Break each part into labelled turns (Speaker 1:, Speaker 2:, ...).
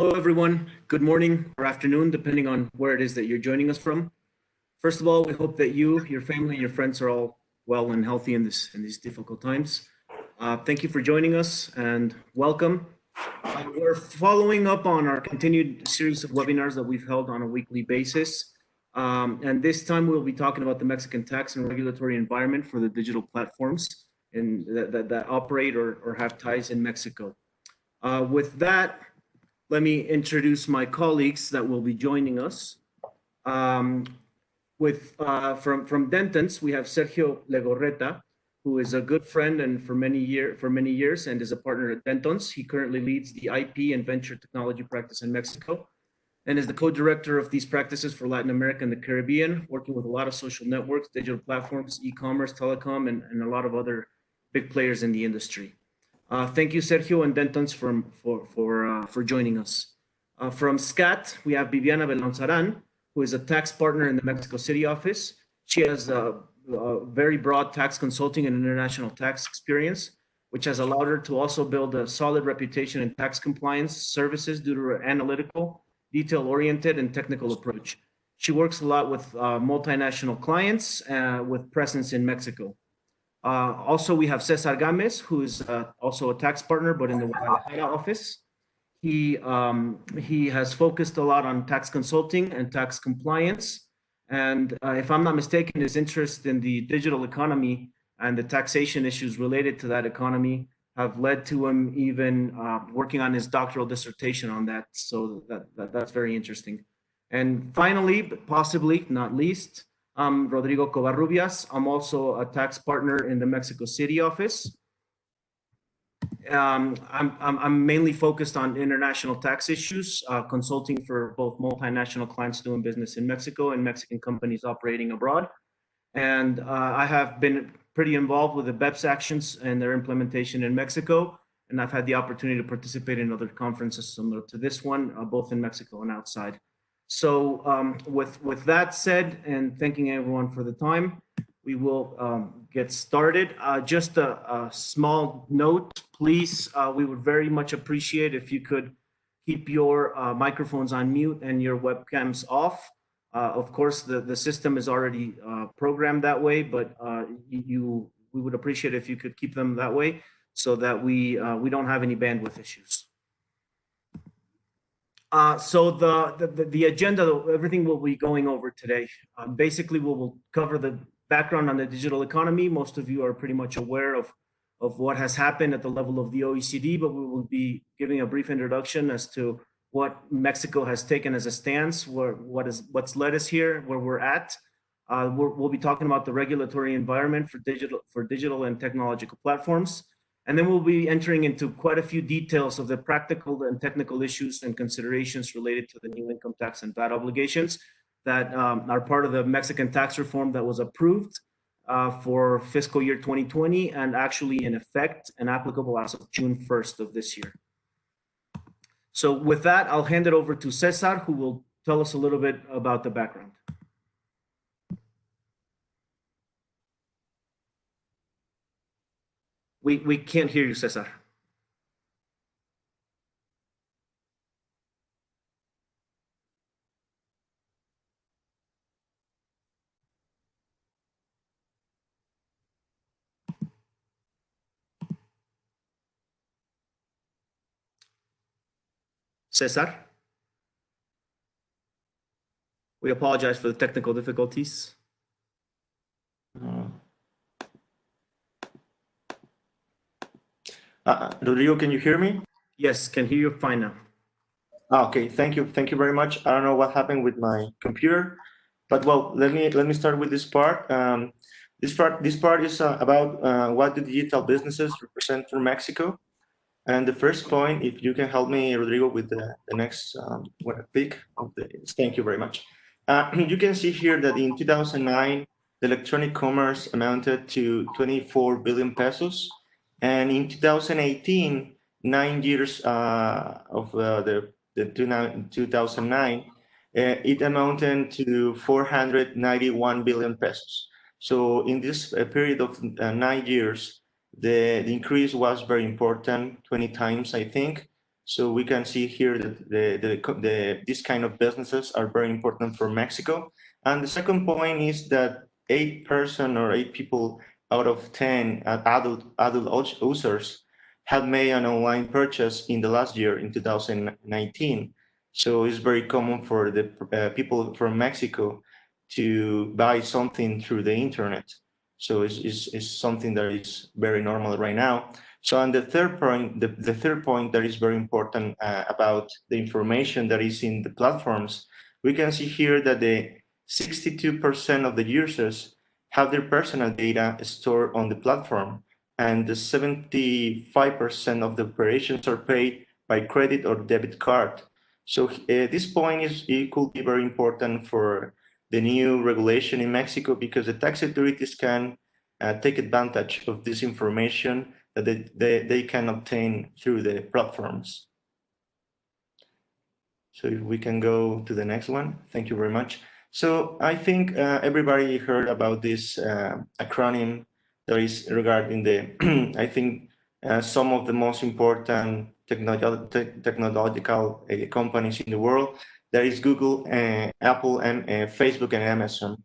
Speaker 1: Hello, everyone. Good morning or afternoon, depending on where it is that you're joining us from. First of all, we hope that you, your family, and your friends are all well and healthy in these difficult times. Thank you for joining us and welcome. We're following up on our continued series of webinars that we've held on a weekly basis. And this time we'll be talking about the Mexican tax and regulatory environment for the digital platforms that operate or have ties in Mexico. With that, let me introduce my colleagues that will be joining us. From Dentons, we have Sergio Legorreta, who is a good friend and for many years and is a partner at Dentons. He currently leads the IP and venture technology practice in Mexico and is the co-director of these practices for Latin America and the Caribbean, working with a lot of social networks, digital platforms, e-commerce, telecom, and a lot of other big players in the industry. Thank you, Sergio and Dentons, for joining us. From SKATT, we have Vivian Belonzaran, who is a tax partner in the Mexico City office. She has a very broad tax consulting and international tax experience, which has allowed her to also build a solid reputation in tax compliance services due to her analytical, detail-oriented, and technical approach. She works a lot with multinational clients with presence in Mexico. Also, we have Cesar Gámez, who is also a tax partner, but in the Guadalajara office. He has focused a lot on tax consulting and tax compliance. And if I'm not mistaken, his interest in the digital economy and the taxation issues related to that economy have led to him even working on his doctoral dissertation on that. So that's very interesting. And finally, but possibly not least, Rodrigo Covarrubias. I'm also a tax partner in the Mexico City office. I'm mainly focused on international tax issues, consulting for both multinational clients doing business in Mexico and Mexican companies operating abroad. And I have been pretty involved with the BEPS actions and their implementation in Mexico. And I've had the opportunity to participate in other conferences similar to this one, both in Mexico and outside. So with that said, and thanking everyone for the time, we will get started. Just a small note, please. We would very much appreciate if you could keep your microphones on mute and your webcams off. Of course, the system is already programmed that way, but we would appreciate if you could keep them that way so that we don't have any bandwidth issues. So the agenda, everything we'll be going over today, basically we'll cover the background on the digital economy. Most of you are pretty much aware of what has happened at the level of the OECD, but we will be giving a brief introduction as to what Mexico has taken as a stance, what's led us here, where we're at. We'll be talking about the regulatory environment for digital and technological platforms. And then we'll be entering into quite a few details of the practical and technical issues and considerations related to the new income tax and VAT obligations that are part of the Mexican tax reform that was approved for fiscal year 2020 and actually in effect and applicable as of June 1st of this year. So with that, I'll hand it over to Cesar, who will tell us a little bit about the background. We can't hear you, Cesar. Cesar? We apologize for the technical difficulties.
Speaker 2: Rodrigo, can you hear me?
Speaker 1: Yes, can hear you fine now.
Speaker 2: Okay, thank you very much. I don't know what happened with my computer, but well, let me start with this part. This part is about what the digital businesses represent for Mexico. And the first point, if you can help me, Rodrigo, with the next pick of the. Thank you very much. You can see here that in 2009, the electronic commerce amounted to 24 billion pesos. And in 2018, 9 years of the 2009, it amounted to 491 billion pesos. So in this period of 9 years, the increase was very important, 20 times, I think. So we can see here that this kind of businesses are very important for Mexico. And the second point is that 8 people out of 10 adult users had made an online purchase in the last year, in 2019. So it's very common for the people from Mexico to buy something through the internet. So it's something that is very normal right now. So, and the third point, the third point that is very important about the information that is in the platforms, we can see here that the 62% of the users have their personal data stored on the platform, and the 75% of the operations are paid by credit or debit card. So this point it could be very important for the new regulation in Mexico, because the tax authorities can take advantage of this information that they can obtain through the platforms. So if we can go to the next one. Thank you very much. So I think everybody heard about this acronym that is regarding the, I think some of the most important technological companies in the world. There is Google, Apple, and Facebook, and Amazon.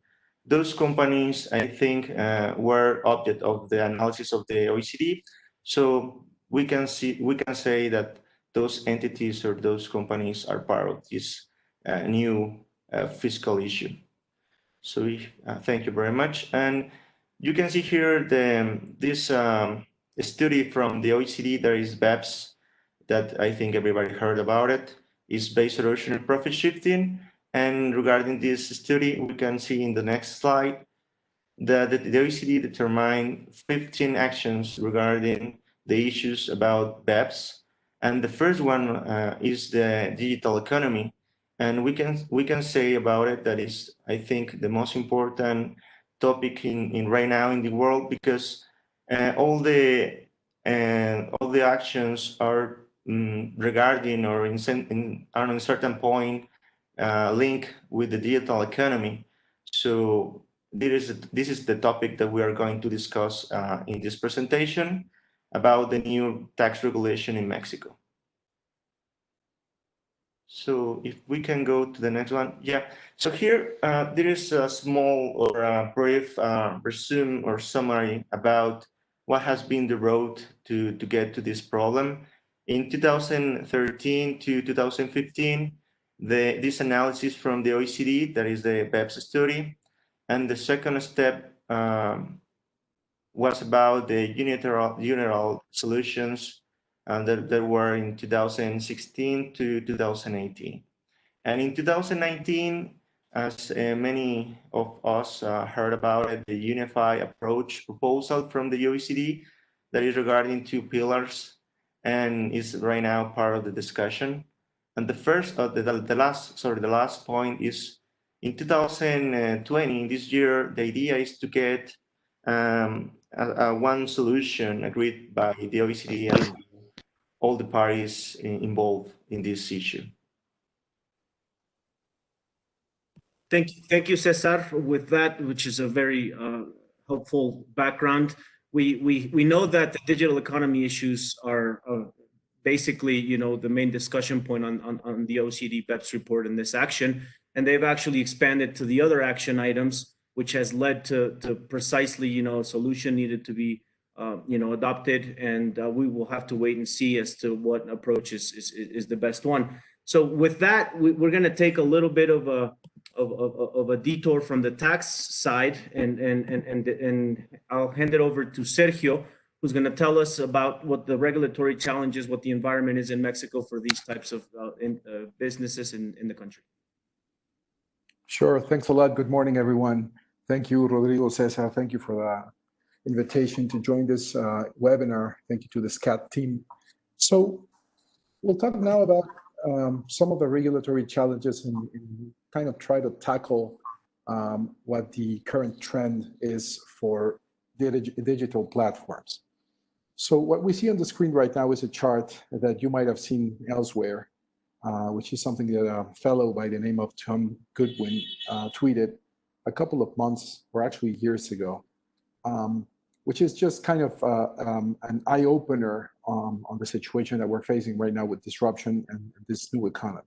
Speaker 2: Those companies, I think, were object of the analysis of the OECD. So we can say that those entities or those companies are part of this new fiscal issue. So thank you very much. And you can see here this study from the OECD. There is BEPS, that I think everybody heard about it. It's based on original profit shifting. And regarding this study, we can see in the next slide that the OECD determined 15 actions regarding the issues about BEPS. And the first one is the digital economy. And we can say about it that is, I think, the most important topic in right now in the world, because all the actions are regarding or on a certain point link with the digital economy. So this is the topic that we are going to discuss in this presentation about the new tax regulation in Mexico. So if we can go to the next one. Yeah, so here there is a small or a brief resume or summary about what has been the road to get to this problem. In 2013 to 2015, this analysis from the OECD, that is the BEPS study, and the second step was about the unilateral solutions that were in 2016 to 2018. And in 2019, as many of us heard about it, the unified approach proposal from the OECD that is regarding 2 pillars and is right now part of the discussion. And the last point is in 2020, this year, the idea is to get one solution agreed by the OECD and all the parties involved in this issue.
Speaker 1: Thank you, Cesar, with that, which is a very helpful background. We know that the digital economy issues are basically, the main discussion point on the OECD BEPS report in this action, and they've actually expanded to the other action items, which has led to precisely, a solution needed to be, adopted, and we will have to wait and see as to what approach is the best one. So with that, we're going to take a little bit of a detour from the tax side, and I'll hand it over to Sergio, who's going to tell us about what the regulatory challenges, what the environment is in Mexico for these types of businesses in the country.
Speaker 3: Sure. Thanks a lot. Good morning, everyone. Thank you, Rodrigo, Cesar. Thank you for the invitation to join this webinar. Thank you to the SKATT team. So we'll talk now about some of the regulatory challenges and kind of try to tackle what the current trend is for digital platforms. So what we see on the screen right now is a chart that you might have seen elsewhere, which is something that a fellow by the name of Tom Goodwin tweeted a couple of months or actually years ago. which is just kind of an eye-opener on the situation that we're facing right now with disruption and this new economy.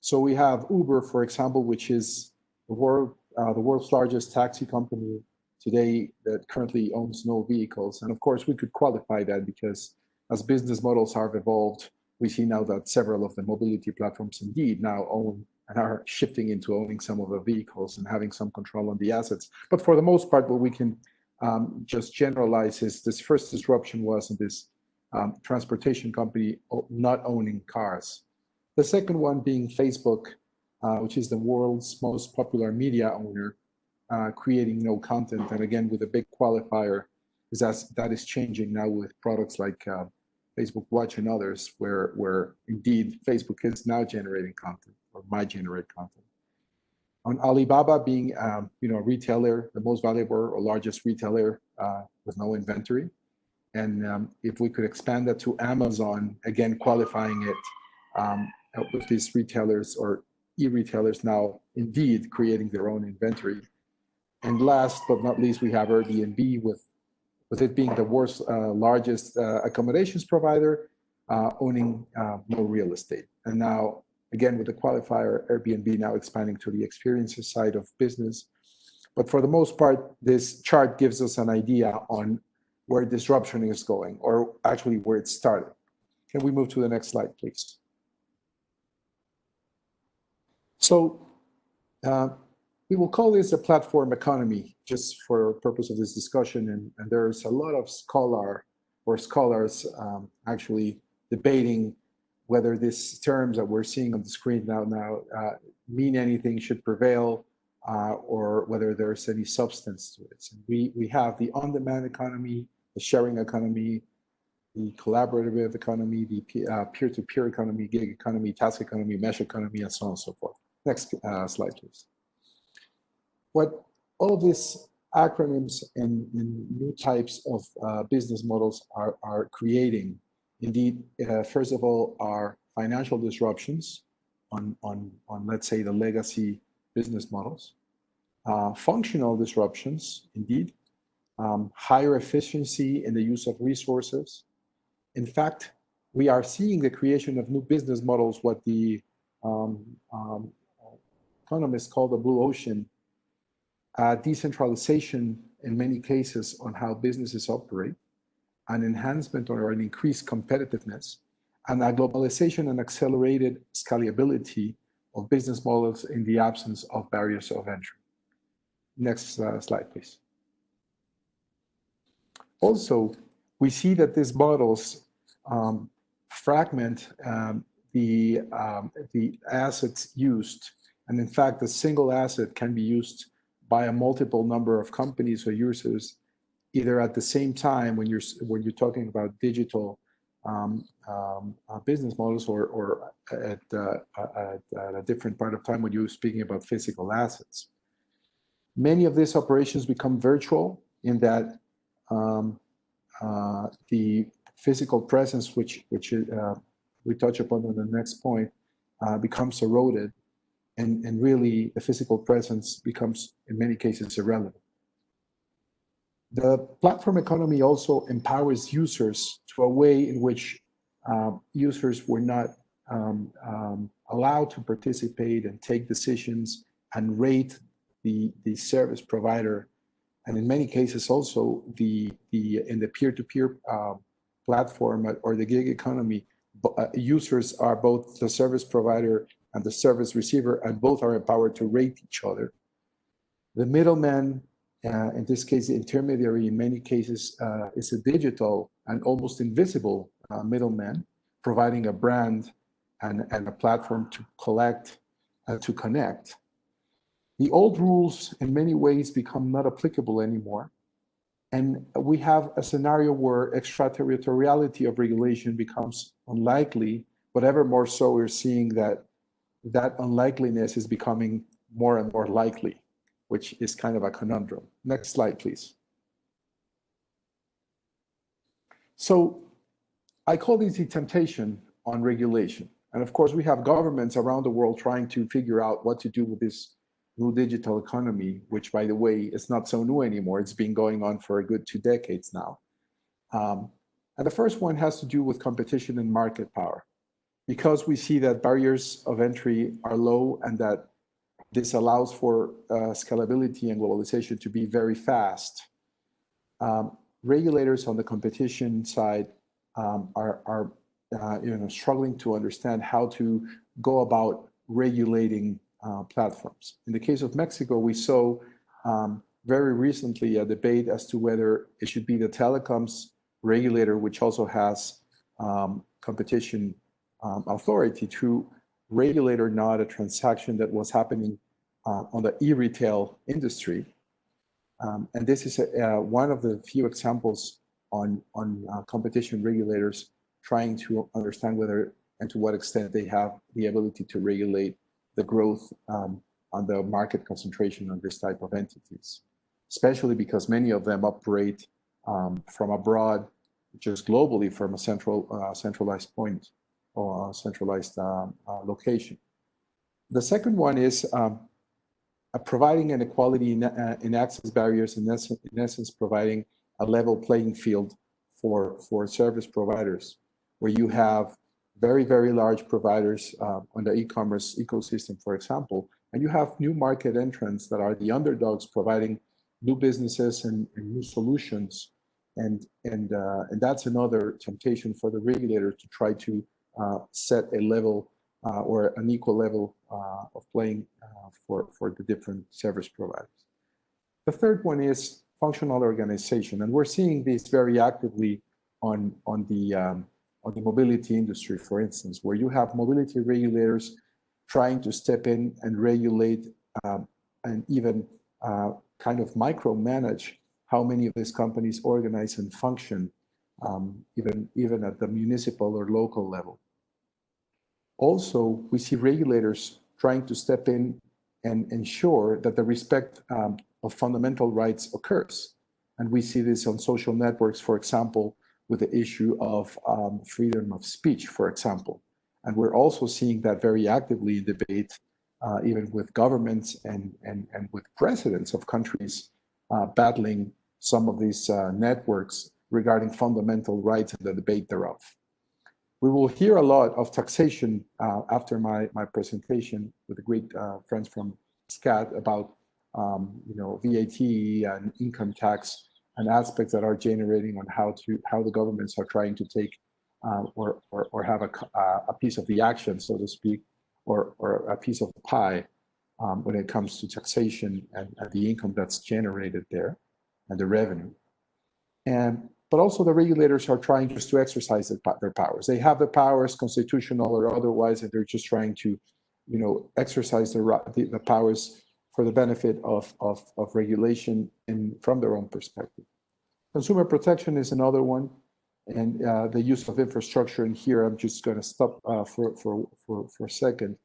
Speaker 3: So we have Uber, for example, which is the world's largest taxi company today that currently owns no vehicles. And of course, we could qualify that because as business models have evolved, we see now that several of the mobility platforms indeed now own and are shifting into owning some of the vehicles and having some control on the assets. But for the most part, what we can just generalize is this first disruption was in this transportation company not owning cars. The second one being Facebook, which is the world's most popular media owner, creating no content. And again, with a big qualifier, is that is changing now with products like Facebook Watch and others, where indeed Facebook is now generating content or might generate content. On Alibaba being a retailer, the most valuable or largest retailer with no inventory. And if we could expand that to Amazon, again, qualifying it with these retailers or e-retailers now indeed creating their own inventory. And last but not least, we have Airbnb with it being the world's largest accommodations provider, owning no real estate. And now, again, with the qualifier, Airbnb now expanding to the experiences side of business. But for the most part, this chart gives us an idea on where disruption is going, or actually where it started. Can we move to the next slide, please? So we will call this a platform economy, just for purpose of this discussion. And there's a lot of scholars actually debating whether these terms that we're seeing on the screen now mean anything, should prevail, or whether there's any substance to it. So we have the on-demand economy, the sharing economy, the collaborative economy, the peer-to-peer economy, gig economy, task economy, mesh economy, and so on and so forth. Next slide, please. What all of these acronyms and new types of business models are creating, indeed, first of all, are financial disruptions on let's say, the legacy business models, functional disruptions, indeed, higher efficiency in the use of resources. In fact, we are seeing the creation of new business models, what the economists call the blue ocean, decentralization in many cases on how businesses operate, an enhancement or an increased competitiveness, and a globalization and accelerated scalability of business models in the absence of barriers of entry. Next slide, please. Also, we see that these models fragment the assets used. And in fact, a single asset can be used by a multiple number of companies or users, either at the same time when you're talking about digital business models, or at a different part of time when you're speaking about physical assets. Many of these operations become virtual in that the physical presence, which we touch upon in the next point, becomes eroded. And really, the physical presence becomes, in many cases, irrelevant. The platform economy also empowers users to a way in which users were not allowed to participate and take decisions and rate the service provider. And in many cases also, in the peer-to-peer platform or the gig economy, users are both the service provider and the service receiver, and both are empowered to rate each other. The middleman, in this case, the intermediary, in many cases, is a digital and almost invisible middleman, providing a brand and a platform to collect and to connect. The old rules, in many ways, become not applicable anymore. And we have a scenario where extraterritoriality of regulation becomes unlikely, but ever more so we're seeing that unlikeliness is becoming more and more likely, which is kind of a conundrum. Next slide, please. So I call this the temptation on regulation. And of course, we have governments around the world trying to figure out what to do with this new digital economy, which, by the way, is not so new anymore. It's been going on for a good 2 decades now. And the first one has to do with competition and market power. Because we see that barriers of entry are low and that this allows for scalability and globalization to be very fast, regulators on the competition side are struggling to understand how to go about regulating platforms. In the case of Mexico, we saw very recently a debate as to whether it should be the telecoms regulator, which also has competition authority, to regulate or not a transaction that was happening on the e-retail industry. And this is one of the few examples on competition regulators trying to understand whether and to what extent they have the ability to regulate the growth on the market concentration of this type of entities, especially because many of them operate from abroad, just globally from a centralized point or a centralized location. The second one is providing an equality in access barriers, in essence, providing a level playing field for service providers, where you have very, very large providers on the e-commerce ecosystem, for example, and you have new market entrants that are the underdogs providing new businesses and new solutions. And that's another temptation for the regulator to try to set a level or an equal level of playing for the different service providers. The third one is functional organization, and we're seeing this very actively on the mobility industry, for instance, where you have mobility regulators trying to step in and regulate and even kind of micromanage how many of these companies organize and function, even at the municipal or local level. Also, we see regulators trying to step in and ensure that the respect of fundamental rights occurs. And we see this on social networks, for example, with the issue of freedom of speech, for example. And we're also seeing that very actively in debate, even with governments and with presidents of countries battling some of these networks regarding fundamental rights and the debate thereof. We will hear a lot of taxation after my presentation with the great friends from SKATT about VAT and income tax and aspects that are generating on how the governments are trying to take or have a piece of the action, so to speak, or a piece of the pie when it comes to taxation and the income that's generated there and the revenue. But also the regulators are trying just to exercise their powers. They have the powers, constitutional or otherwise, and they're just trying to, exercise the powers for the benefit of regulation and from their own perspective. Consumer protection is another one, and the use of infrastructure. And here I'm just going to stop for a second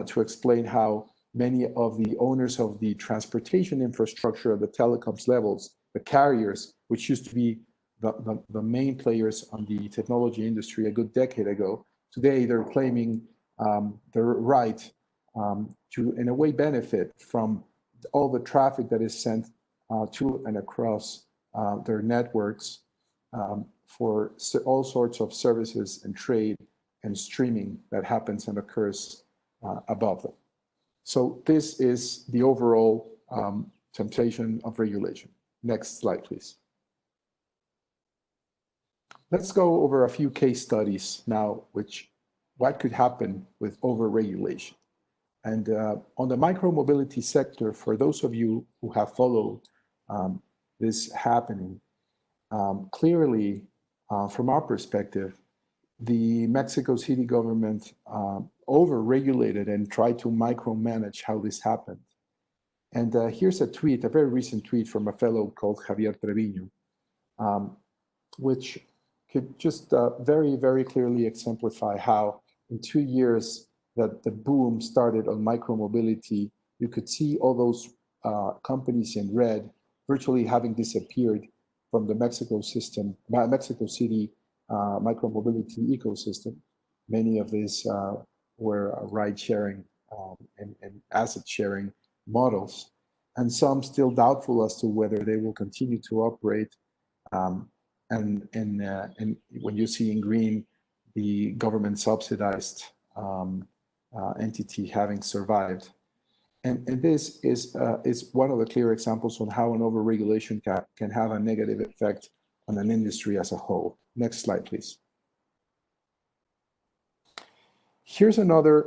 Speaker 3: to explain how many of the owners of the transportation infrastructure at the telecoms levels, the carriers, which used to be the main players on the technology industry a good decade ago, today they're claiming the right to, in a way, benefit from all the traffic that is sent to and across their networks for all sorts of services and trade and streaming that happens and occurs above them. So this is the overall temptation of regulation. Next slide, please. Let's go over a few case studies now, what could happen with over-regulation. And on the micro-mobility sector, for those of you who have followed this happening, clearly, from our perspective, the Mexico City government over-regulated and tried to micromanage how this happened. And here's a tweet, a very recent tweet from a fellow called Javier Treviño, which could just very, very clearly exemplify how in 2 years that the boom started on micromobility, you could see all those companies in red virtually having disappeared from the Mexico City micromobility ecosystem. Many of these were ride sharing and asset sharing models, and some still doubtful as to whether they will continue to operate. And when you see in green the government subsidized entity having survived. And this is one of the clear examples on how an overregulation can have a negative effect on an industry as a whole. Next slide, please. Here's another,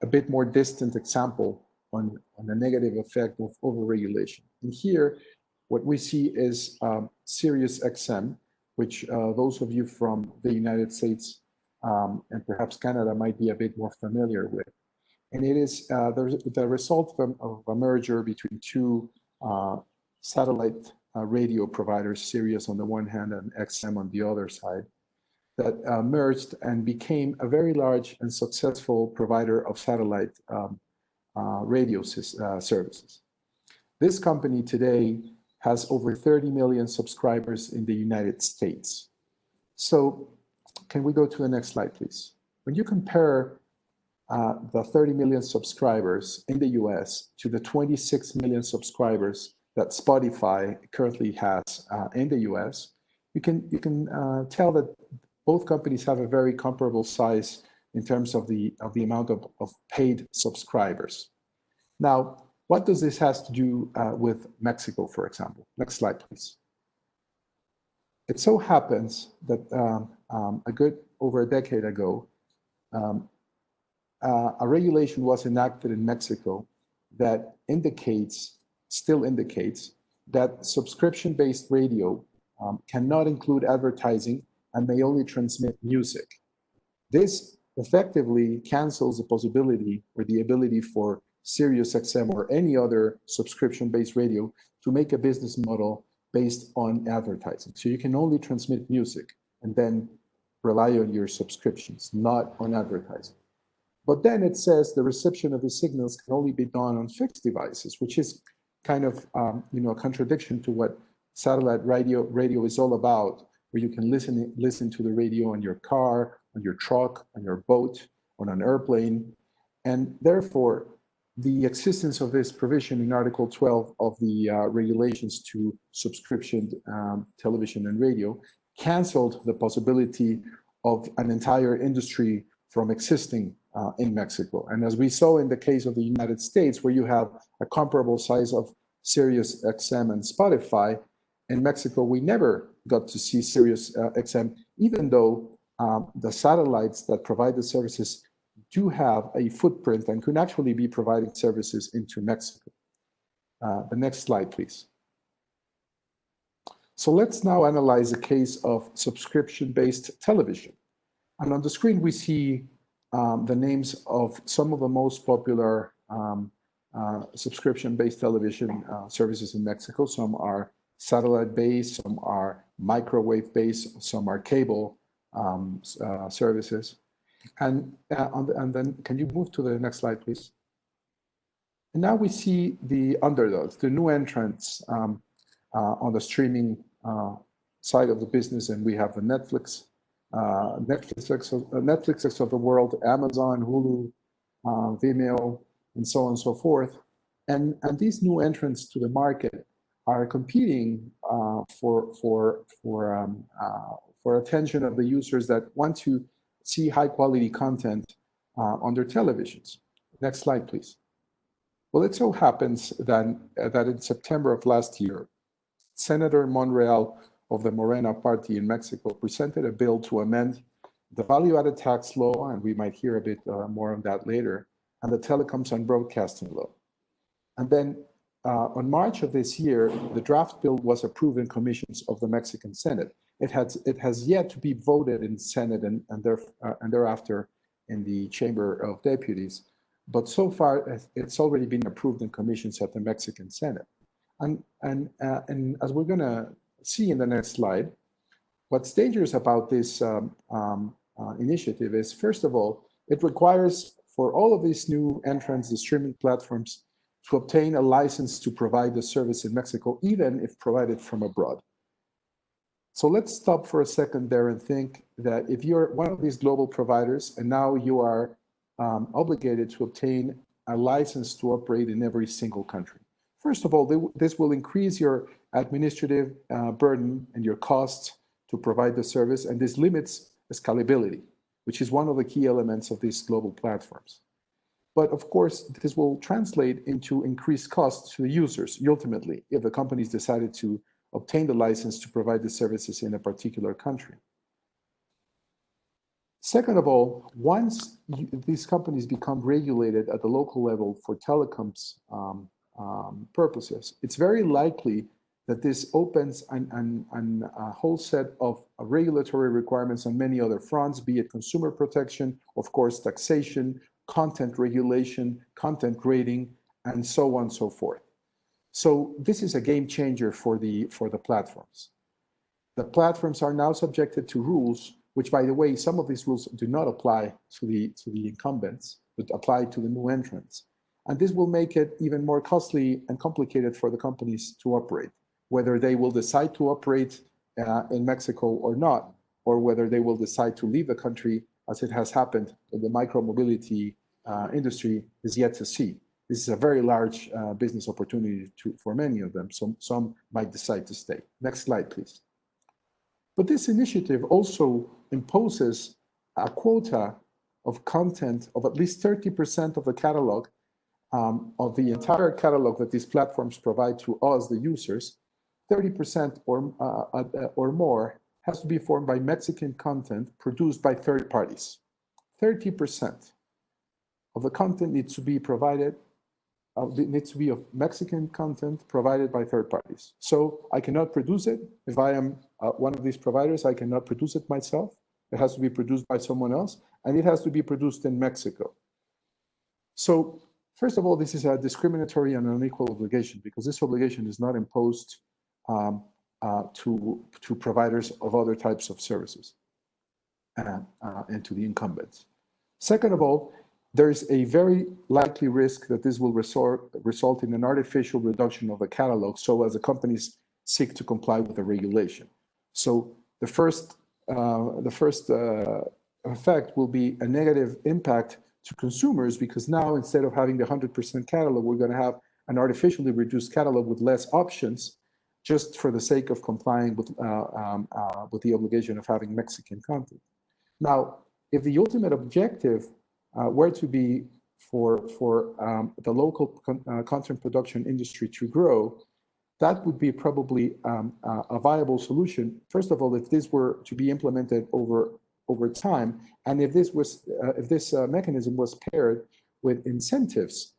Speaker 3: a bit more distant example on the negative effect of overregulation. And here, what we see is Sirius XM, which those of you from the United States and perhaps Canada might be a bit more familiar with. And it is the result of a merger between two satellite radio providers, Sirius on the one hand and XM on the other side, that merged and became a very large and successful provider of satellite radio services. This company today has over 30 million subscribers in the United States. So can we go to the next slide, please? When you compare the 30 million subscribers in the US to the 26 million subscribers that Spotify currently has in the US, you can tell that both companies have a very comparable size in terms of the amount of paid subscribers. Now, what does this has to do with Mexico, for example? Next slide, please. It so happens that over a decade ago, a regulation was enacted in Mexico that still indicates that subscription-based radio cannot include advertising and may only transmit music. This effectively cancels the possibility or the ability for Sirius XM or any other subscription-based radio to make a business model based on advertising. So you can only transmit music and then rely on your subscriptions, not on advertising. But then it says the reception of the signals can only be done on fixed devices, which is kind of a contradiction to what satellite radio is all about, where you can listen to the radio on your car, on your truck, on your boat, on an airplane. And therefore, the existence of this provision in Article 12 of the regulations to subscription television and radio canceled the possibility of an entire industry from existing in Mexico. And as we saw in the case of the United States, where you have a comparable size of Sirius XM and Spotify, in Mexico, we never got to see Sirius XM, even though the satellites that provide the services do have a footprint and could actually be providing services into Mexico. The next slide, please. So let's now analyze the case of subscription-based television. And on the screen, we see the names of some of the most popular subscription-based television services in Mexico. Some are satellite-based, some are microwave-based, some are cable services. And then, can you move to the next slide, please? And now we see the underdogs, the new entrants on the streaming side of the business, and we have the Netflix of the world, Amazon, Hulu, Vimeo, and so on and so forth. And these new entrants to the market are competing for attention of the users that want to see high quality content on their televisions. Next slide, please. Well, it so happens that in September of last year, Senator Monreal of the Morena party in Mexico presented a bill to amend the value-added tax law, and we might hear a bit more on that later, and the telecoms and broadcasting law. And then on March of this year, the draft bill was approved in commissions of the Mexican Senate. It has yet to be voted in Senate and thereafter in the Chamber of Deputies, but so far it's already been approved in commissions at the Mexican Senate. And as we're going to see in the next slide, what's dangerous about this initiative is, first of all, it requires for all of these new entrants, the streaming platforms, to obtain a license to provide the service in Mexico, even if provided from abroad. So let's stop for a second there and think that if you're one of these global providers and now you are obligated to obtain a license to operate in every single country. First of all, this will increase your administrative burden and your costs to provide the service, and this limits scalability, which is one of the key elements of these global platforms. But of course, this will translate into increased costs to the users, ultimately, if the companies decided to obtain the license to provide the services in a particular country. Second of all, once these companies become regulated at the local level for telecoms purposes, it's very likely that this opens a whole set of regulatory requirements on many other fronts, be it consumer protection, of course, taxation, content regulation, content grading, and so on and so forth. So this is a game changer for the platforms. The platforms are now subjected to rules, which, by the way, some of these rules do not apply to the incumbents, but apply to the new entrants. And this will make it even more costly and complicated for the companies to operate, whether they will decide to operate in Mexico or not, or whether they will decide to leave the country, as it has happened in the micromobility industry, is yet to see. This is a very large business opportunity for many of them. Some might decide to stay. Next slide, please. But this initiative also imposes a quota of content of at least 30% of the catalog, of the entire catalog that these platforms provide to us, the users. 30% or more has to be formed by Mexican content produced by third parties. 30% of the content needs to be provided, needs to be of Mexican content provided by third parties. So I cannot produce it. If I am one of these providers, I cannot produce it myself. It has to be produced by someone else, and it has to be produced in Mexico. So first of all, this is a discriminatory and unequal obligation, because this obligation is not imposed to providers of other types of services and to the incumbents. Second of all, there is a very likely risk that this will result in an artificial reduction of the catalog, so as the companies seek to comply with the regulation. So the first effect will be a negative impact to consumers, because now, instead of having the 100% catalog, we're going to have an artificially reduced catalog with less options, just for the sake of complying with the obligation of having Mexican content. Now, if the ultimate objective were to be for the local content production industry to grow, that would be probably a viable solution. First of all, if this were to be implemented over time, and if this mechanism was paired with incentives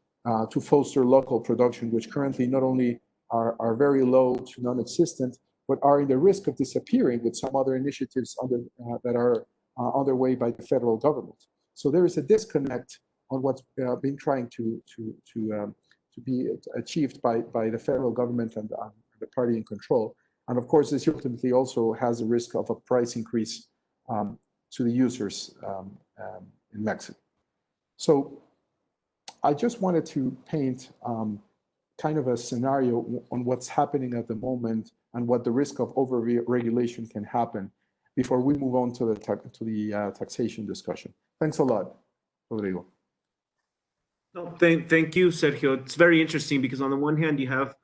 Speaker 3: to foster local production, which currently not only are very low to non-existent, but are in the risk of disappearing with some other initiatives that are underway by the federal government. So there is a disconnect on what's been trying to be achieved by the federal government and the party in control. And of course, this ultimately also has a risk of a price increase to the users in Mexico. So I just wanted to paint kind of a scenario on what's happening at the moment and what the risk of over-regulation can happen before we move on to the taxation discussion. Thanks a lot, Rodrigo.
Speaker 1: No, thank you, Sergio. It's very interesting because on the one hand, you have,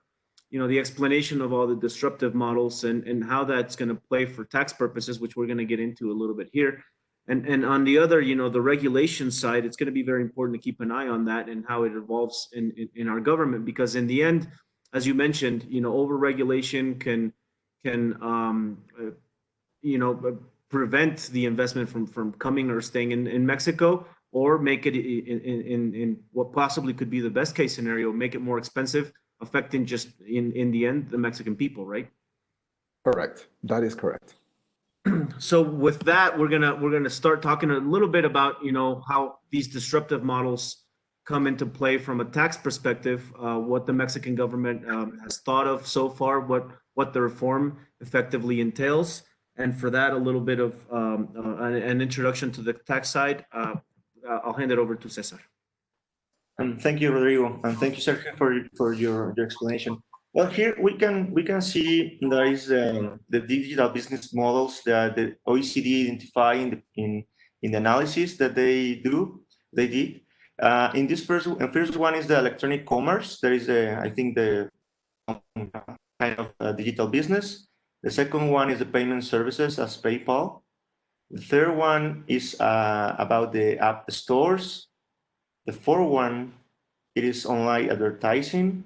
Speaker 1: the explanation of all the disruptive models and how that's going to play for tax purposes, which we're going to get into a little bit here. And on the other, the regulation side, it's going to be very important to keep an eye on that and how it evolves in our government, because in the end, as you mentioned, over-regulation can prevent the investment from coming or staying in Mexico, or make it in what possibly could be the best case scenario, make it more expensive, affecting just in the end the Mexican people, right?
Speaker 3: Correct. That is correct.
Speaker 1: So with that, we're gonna start talking a little bit about how these disruptive models come into play from a tax perspective, what the Mexican government has thought of so far, what the reform effectively entails, and for that, a little bit of an introduction to the tax side. I'll hand it over to Cesar.
Speaker 2: Thank you, Rodrigo, and thank you, Sergio, for your explanation. Well, here we can see there is the digital business models that the OECD identify in the analysis that they did, In this first one is the electronic commerce. There is I think the kind of digital business. The second one is the payment services as PayPal. The third one is about the app stores. The fourth one, it is online advertising.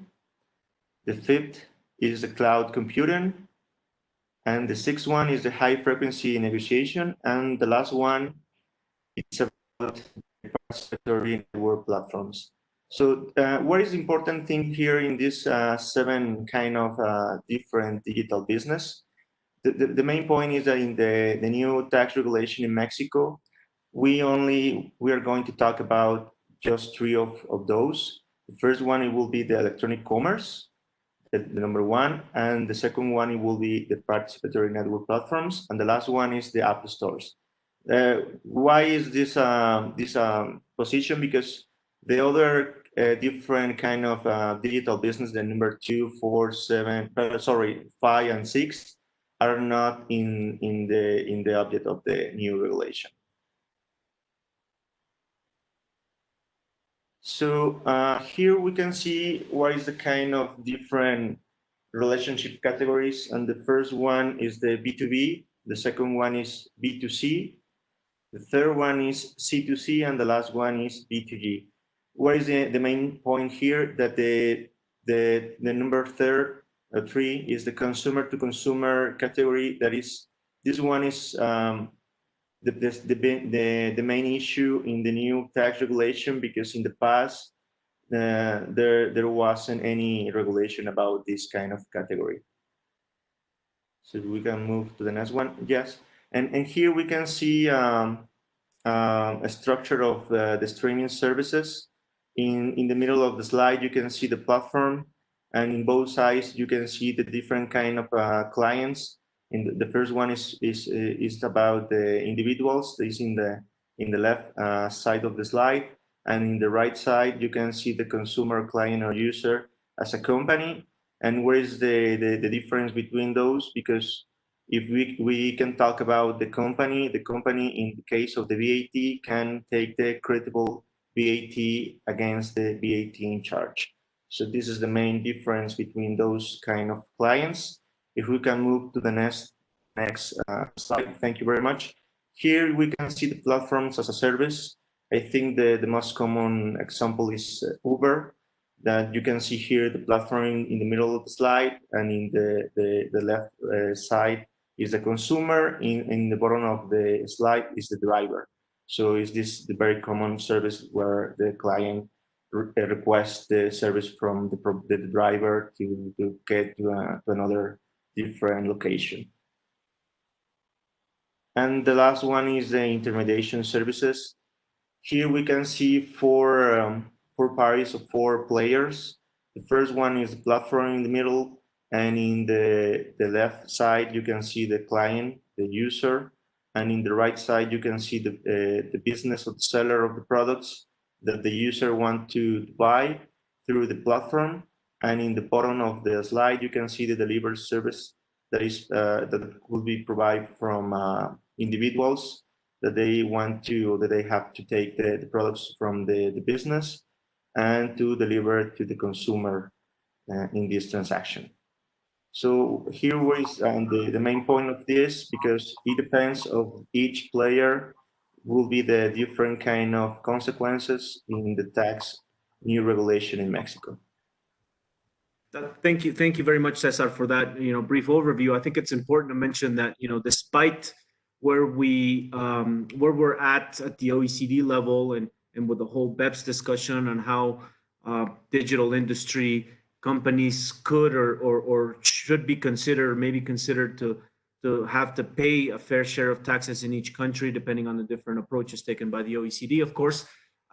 Speaker 2: The fifth is the cloud computing. And the sixth one is the high frequency negotiation. And the last one is about participatory network platforms. So what is the important thing here in this seven kind of different digital business? The main point is that in the new tax regulation in Mexico, we are going to talk about just three of those. The first one, it will be the electronic commerce, the number one, and the second one, it will be the participatory network platforms, and the last one is the app stores. Why is this position? Because the other different kind of digital business, the number 2, 4, 7, 5, and 6, are not in the object of the new regulation. So here we can see what is the kind of different relationship categories, and the first one is the B2B, the second one is B2C, the third one is C2C, and the last one is B2G. What is the main point here? That the number 3 is the consumer to consumer category. That is, this one is the main issue in the new tax regulation, because in the past there wasn't any regulation about this kind of category. So we can move to the next one. Yes, and here we can see a structure of the streaming services. In the middle of the slide, you can see the platform, and in both sides you can see the different kind of clients. In the first one is about the individuals. This is in the left side of the slide, and in the right side you can see the consumer, client, or user as a company. And where is the difference between those? Because if we can talk about the company in the case of the VAT can take the creditable VAT against the VAT in charge. So this is the main difference between those kind of clients. If we can move to the next slide, thank you very much. Here we can see the platforms as a service. I think the most common example is Uber, that you can see here the platform in the middle of the slide, and in the left side is the consumer. In the bottom of the slide is the driver. So is this the very common service where the client requests the service from the driver to get to another different location. And the last one is the Intimidation Services. Here we can see four parties of 4 players. The first one is the platform in the middle, and in the left side you can see the client, the user, and in the right side you can see the business of the seller of the products that the user wants to buy through the platform. And in the bottom of the slide you can see the delivery service that is that will be provided from individuals that they have to take the products from the business and to deliver to the consumer in this transaction. So here is the main point of this, because it depends of each player, will be the different kind of consequences in the tax new regulation in Mexico.
Speaker 1: Thank you very much, Cesar, for that brief overview. I think it's important to mention that despite where we're at the OECD level, and with the whole BEPS discussion on how digital industry companies could or should be considered, maybe considered to have to pay a fair share of taxes in each country, depending on the different approaches taken by the OECD. Of course,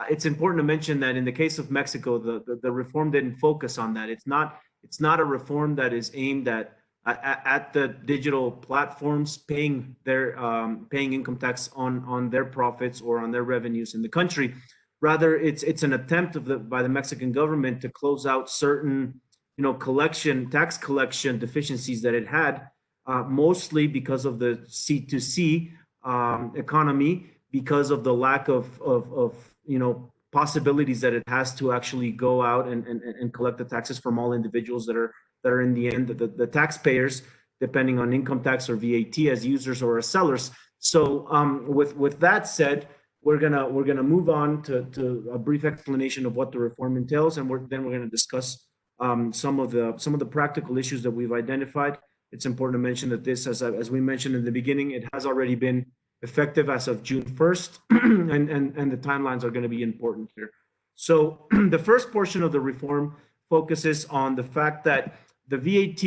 Speaker 1: it's important to mention that in the case of Mexico, the reform didn't focus on that. It's not a reform that is aimed at the digital platforms paying income tax on their profits or on their revenues in the country. Rather, it's an attempt by the Mexican government to close out certain tax collection deficiencies that it had, mostly because of the C2C economy, because of the lack of possibilities that it has to actually go out and collect the taxes from all individuals that are in the end the taxpayers, depending on income tax or VAT, as users or as sellers. So with that said, we're gonna move on to a brief explanation of what the reform entails, and then we're gonna discuss some of the practical issues that we've identified. It's important to mention that this, as we mentioned in the beginning, it has already been effective as of June 1st, and the timelines are going to be important here. So the first portion of the reform focuses on the fact that the VAT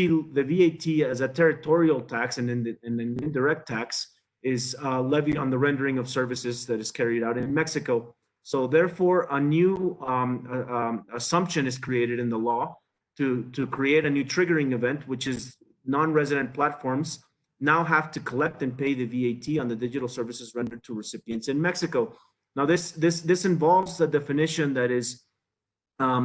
Speaker 1: as a territorial tax and an indirect tax is levied on the rendering of services that is carried out in Mexico. So therefore, a new assumption is created in the law to create a new triggering event, which is non-resident platforms now have to collect and pay the VAT on the digital services rendered to recipients in Mexico. Now, this involves a definition that is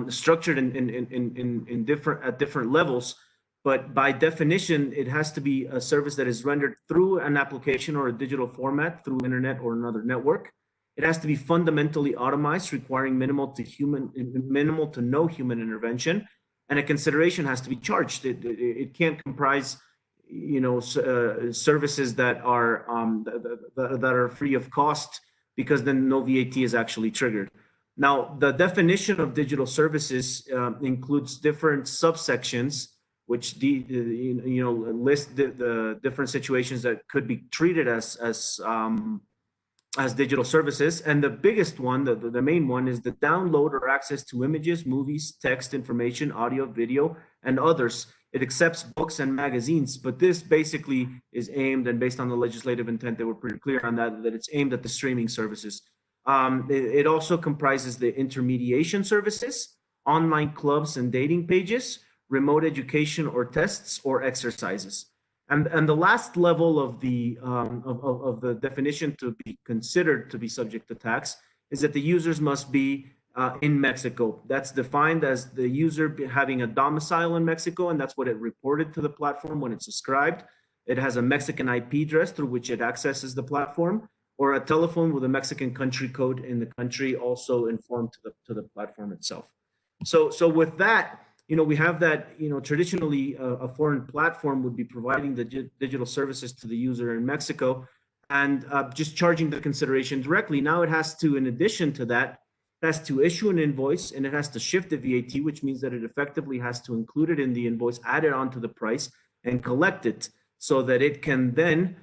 Speaker 1: structured in different levels, but by definition, it has to be a service that is rendered through an application or a digital format through internet or another network. It has to be fundamentally automized, requiring minimal to no human intervention, and a consideration has to be charged. It can't comprise, services that are free of cost, because then no VAT is actually triggered. Now, the definition of digital services includes different subsections, which list the different situations that could be treated as digital services. And the biggest one, the main one, is the download or access to images, movies, text, information, audio, video, and others. It accepts books and magazines, but this basically is aimed, and based on the legislative intent, they were pretty clear on that it's aimed at the streaming services. It also comprises the intermediation services, online clubs and dating pages, remote education or tests or exercises. And the last level of the definition to be considered to be subject to tax is that the users must be in Mexico. That's defined as the user having a domicile in Mexico, and that's what it reported to the platform when it subscribed. It has a Mexican IP address through which it accesses the platform, or a telephone with a Mexican country code in the country also informed to the platform itself. So with that, we have that, traditionally a foreign platform would be providing the digital services to the user in Mexico and just charging the consideration directly. Now it has to, in addition to that, it has to issue an invoice, and it has to shift the VAT, which means that it effectively has to include it in the invoice, add it onto the price, and collect it so that it can then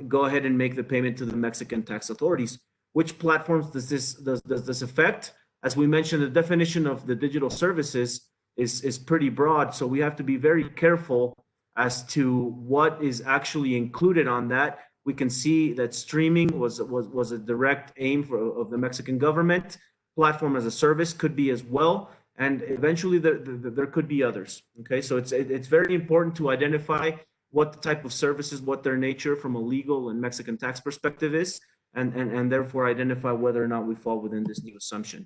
Speaker 1: go ahead and make the payment to the Mexican tax authorities. Which platforms does this affect? As we mentioned, the definition of the digital services is pretty broad, so we have to be very careful as to what is actually included on that. We can see that streaming was a direct aim of the Mexican government. Platform as a service could be as well, and eventually there could be others. Okay, so it's very important to identify what the type of services, what their nature from a legal and Mexican tax perspective is, and therefore identify whether or not we fall within this new assumption.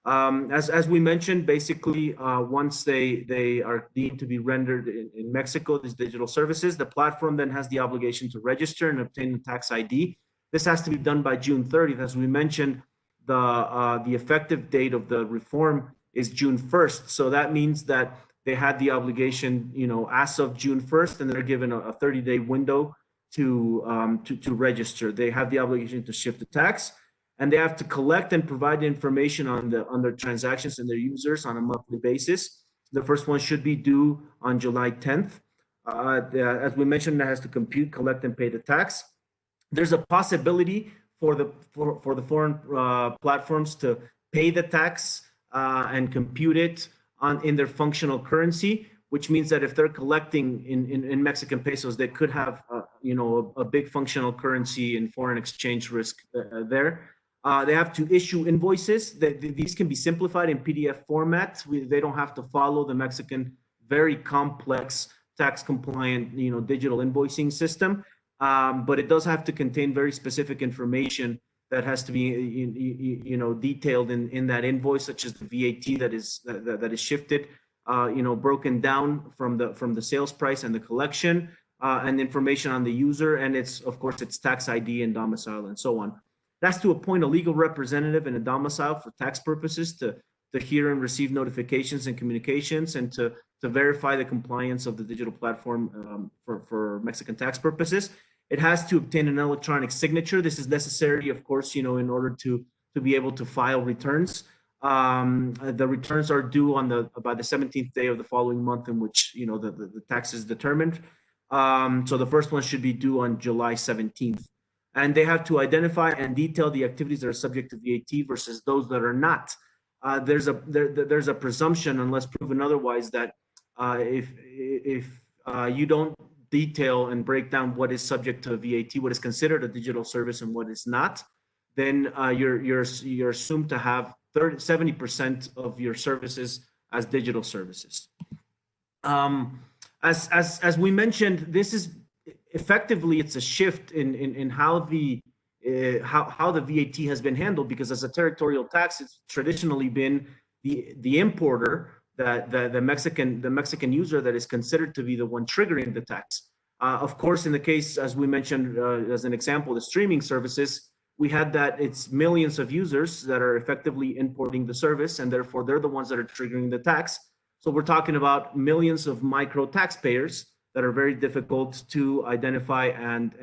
Speaker 1: As we mentioned, basically, once they are deemed to be rendered in Mexico, these digital services, the platform then has the obligation to register and obtain the tax ID. This has to be done by June 30th. As we mentioned, the effective date of the reform is June 1st. So that means that they had the obligation, as of June 1st, and they're given a 30-day window to register. They have the obligation to shift the tax, and they have to collect and provide information on their transactions and their users on a monthly basis. The first one should be due on July 10th. As we mentioned, it has to compute, collect, and pay the tax. There's a possibility for the foreign platforms to pay the tax and compute it in their functional currency, which means that if they're collecting in Mexican pesos, they could have a big functional currency and foreign exchange risk there. They have to issue invoices. These can be simplified in PDF format. They don't have to follow the Mexican very complex tax compliant digital invoicing system, but it does have to contain very specific information that has to be detailed in that invoice, such as the VAT that is shifted, broken down from the sales price and the collection, and information on the user, and its tax ID and domicile and so on. It has to appoint a legal representative and a domicile for tax purposes to hear and receive notifications and communications, and to verify the compliance of the digital platform for Mexican tax purposes. It has to obtain an electronic signature. This is necessary, of course, in order to be able to file returns. The returns are due by the 17th day of the following month in which the tax is determined. So the first one should be due on July 17th. And they have to identify and detail the activities that are subject to VAT versus those that are not. There's a presumption, unless proven otherwise, that if you don't detail and break down what is subject to VAT, what is considered a digital service and what is not, then you're assumed to have 70% of your services as digital services. As we mentioned, this is effectively, it's a shift in how the VAT has been handled, because as a territorial tax, it's traditionally been the importer, the Mexican user, that is considered to be the one triggering the tax. Of course, in the case, as we mentioned, as an example, the streaming services, we had that it's millions of users that are effectively importing the service, and therefore they're the ones that are triggering the tax. So we're talking about millions of micro taxpayers that are very difficult to identify and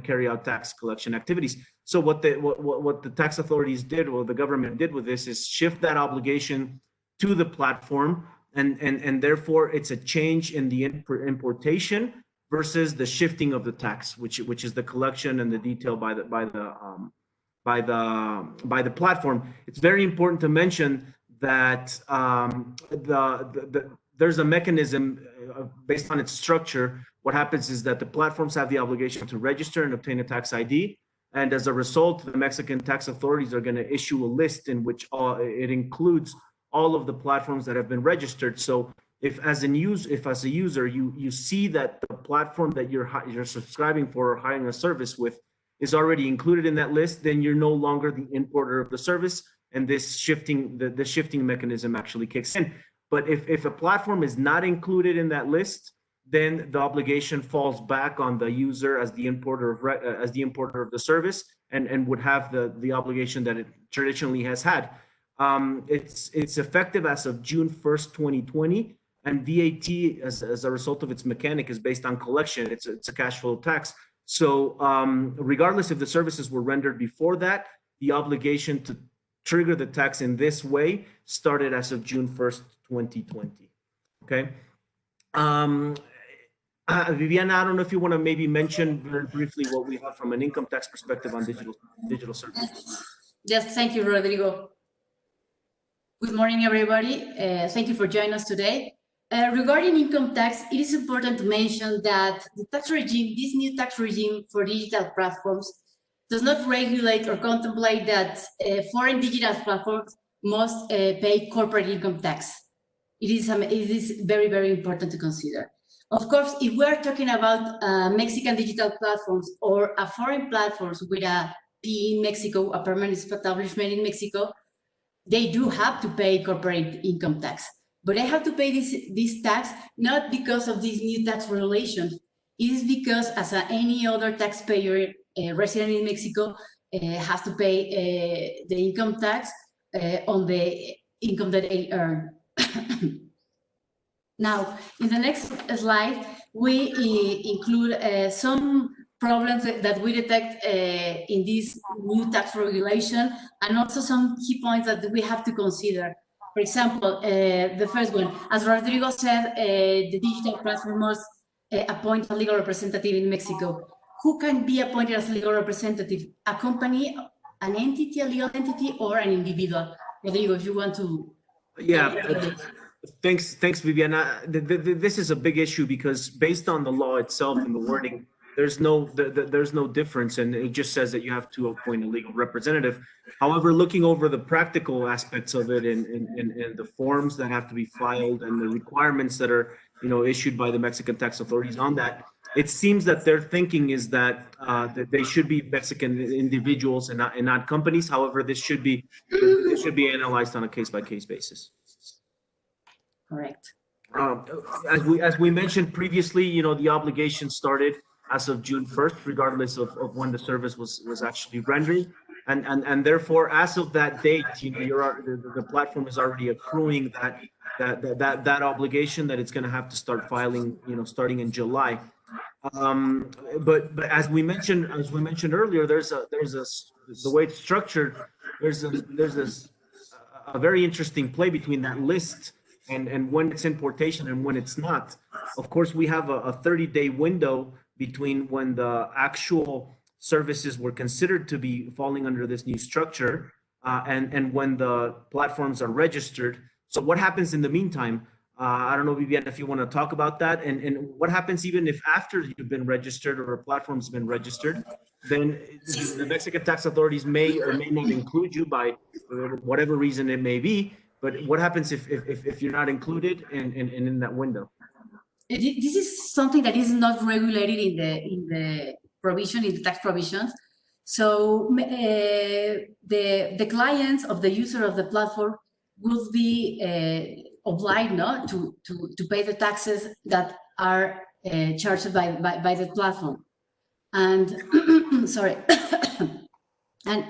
Speaker 1: carry out tax collection activities. So what the tax authorities did, or the government did with this, is shift that obligation to the platform, and therefore it's a change in the importation versus the shifting of the tax, which is the collection and the detail by the platform. It's very important to mention that there's a mechanism based on its structure. What happens is that the platforms have the obligation to register and obtain a tax ID, and as a result, the Mexican tax authorities are going to issue a list in which it includes all of the platforms that have been registered. So if as a user you see that the platform that you're subscribing for or hiring a service with is already included in that list, then you're no longer the importer of the service, and this shifting mechanism actually kicks in. But if a platform is not included in that list, then the obligation falls back on the user as the importer of the service, and would have the obligation that it traditionally has had. It's effective as of June 1st, 2020, and VAT, as a result of its mechanic, is based on collection. It's a cash flow tax. So regardless if the services were rendered before that, the obligation to trigger the tax in this way started as of June 1st, 2020. Okay. Vivian, I don't know if you want to maybe mention very briefly what we have from an income tax perspective on digital services.
Speaker 4: Yes, thank you, Rodrigo. Good morning, everybody. Thank you for joining us today. Regarding income tax, it is important to mention that the tax regime, this new tax regime for digital platforms, does not regulate or contemplate that foreign digital platforms must pay corporate income tax. It is very, very important to consider. Of course, if we are talking about Mexican digital platforms or a foreign platforms with a PE in Mexico, a permanent establishment in Mexico, they do have to pay corporate income tax. But they have to pay this tax not because of these new tax regulations. It is because, as any other taxpayer resident in Mexico, has to pay the income tax on the income that they earn. Now, in the next slide, we include some problems that we detect in this new tax regulation, and also some key points that we have to consider. For example, the first one, as Rodrigo said, the digital platform must appoint a legal representative in Mexico. Who can be appointed as legal representative? A company, an entity, a legal entity, or an individual? Rodrigo, if you want to.
Speaker 1: Yeah. Thanks, Vivian. This is a big issue because based on the law itself and the wording, there's no difference, and it just says that you have to appoint a legal representative. However, looking over the practical aspects of it and the forms that have to be filed and the requirements that are issued by the Mexican tax authorities on that, it seems that their thinking is that they should be Mexican individuals and not companies. However, this should be analyzed on a case-by-case basis.
Speaker 4: Correct.
Speaker 1: As we mentioned previously, the obligation started as of June 1st, regardless of when the service was actually rendered. and therefore, as of that date, the platform is already accruing that obligation that it's going to have to start filing, starting in July. But as we mentioned earlier, the way it's structured, there's a very interesting play between that list and when it's importation and when it's not. Of course, we have a 30-day window between when the actual services were considered to be falling under this new structure and when the platforms are registered. So what happens in the meantime? I don't know, Vivian, if you want to talk about that, and what happens even if after you've been registered or a platform's been registered, then the Mexican tax authorities may or may not include you by whatever reason it may be. But what happens if you're not included in that window?
Speaker 4: This is something that is not regulated in the tax provisions. So the clients of the user of the platform will be obliged to pay the taxes that are charged by the platform. And sorry, and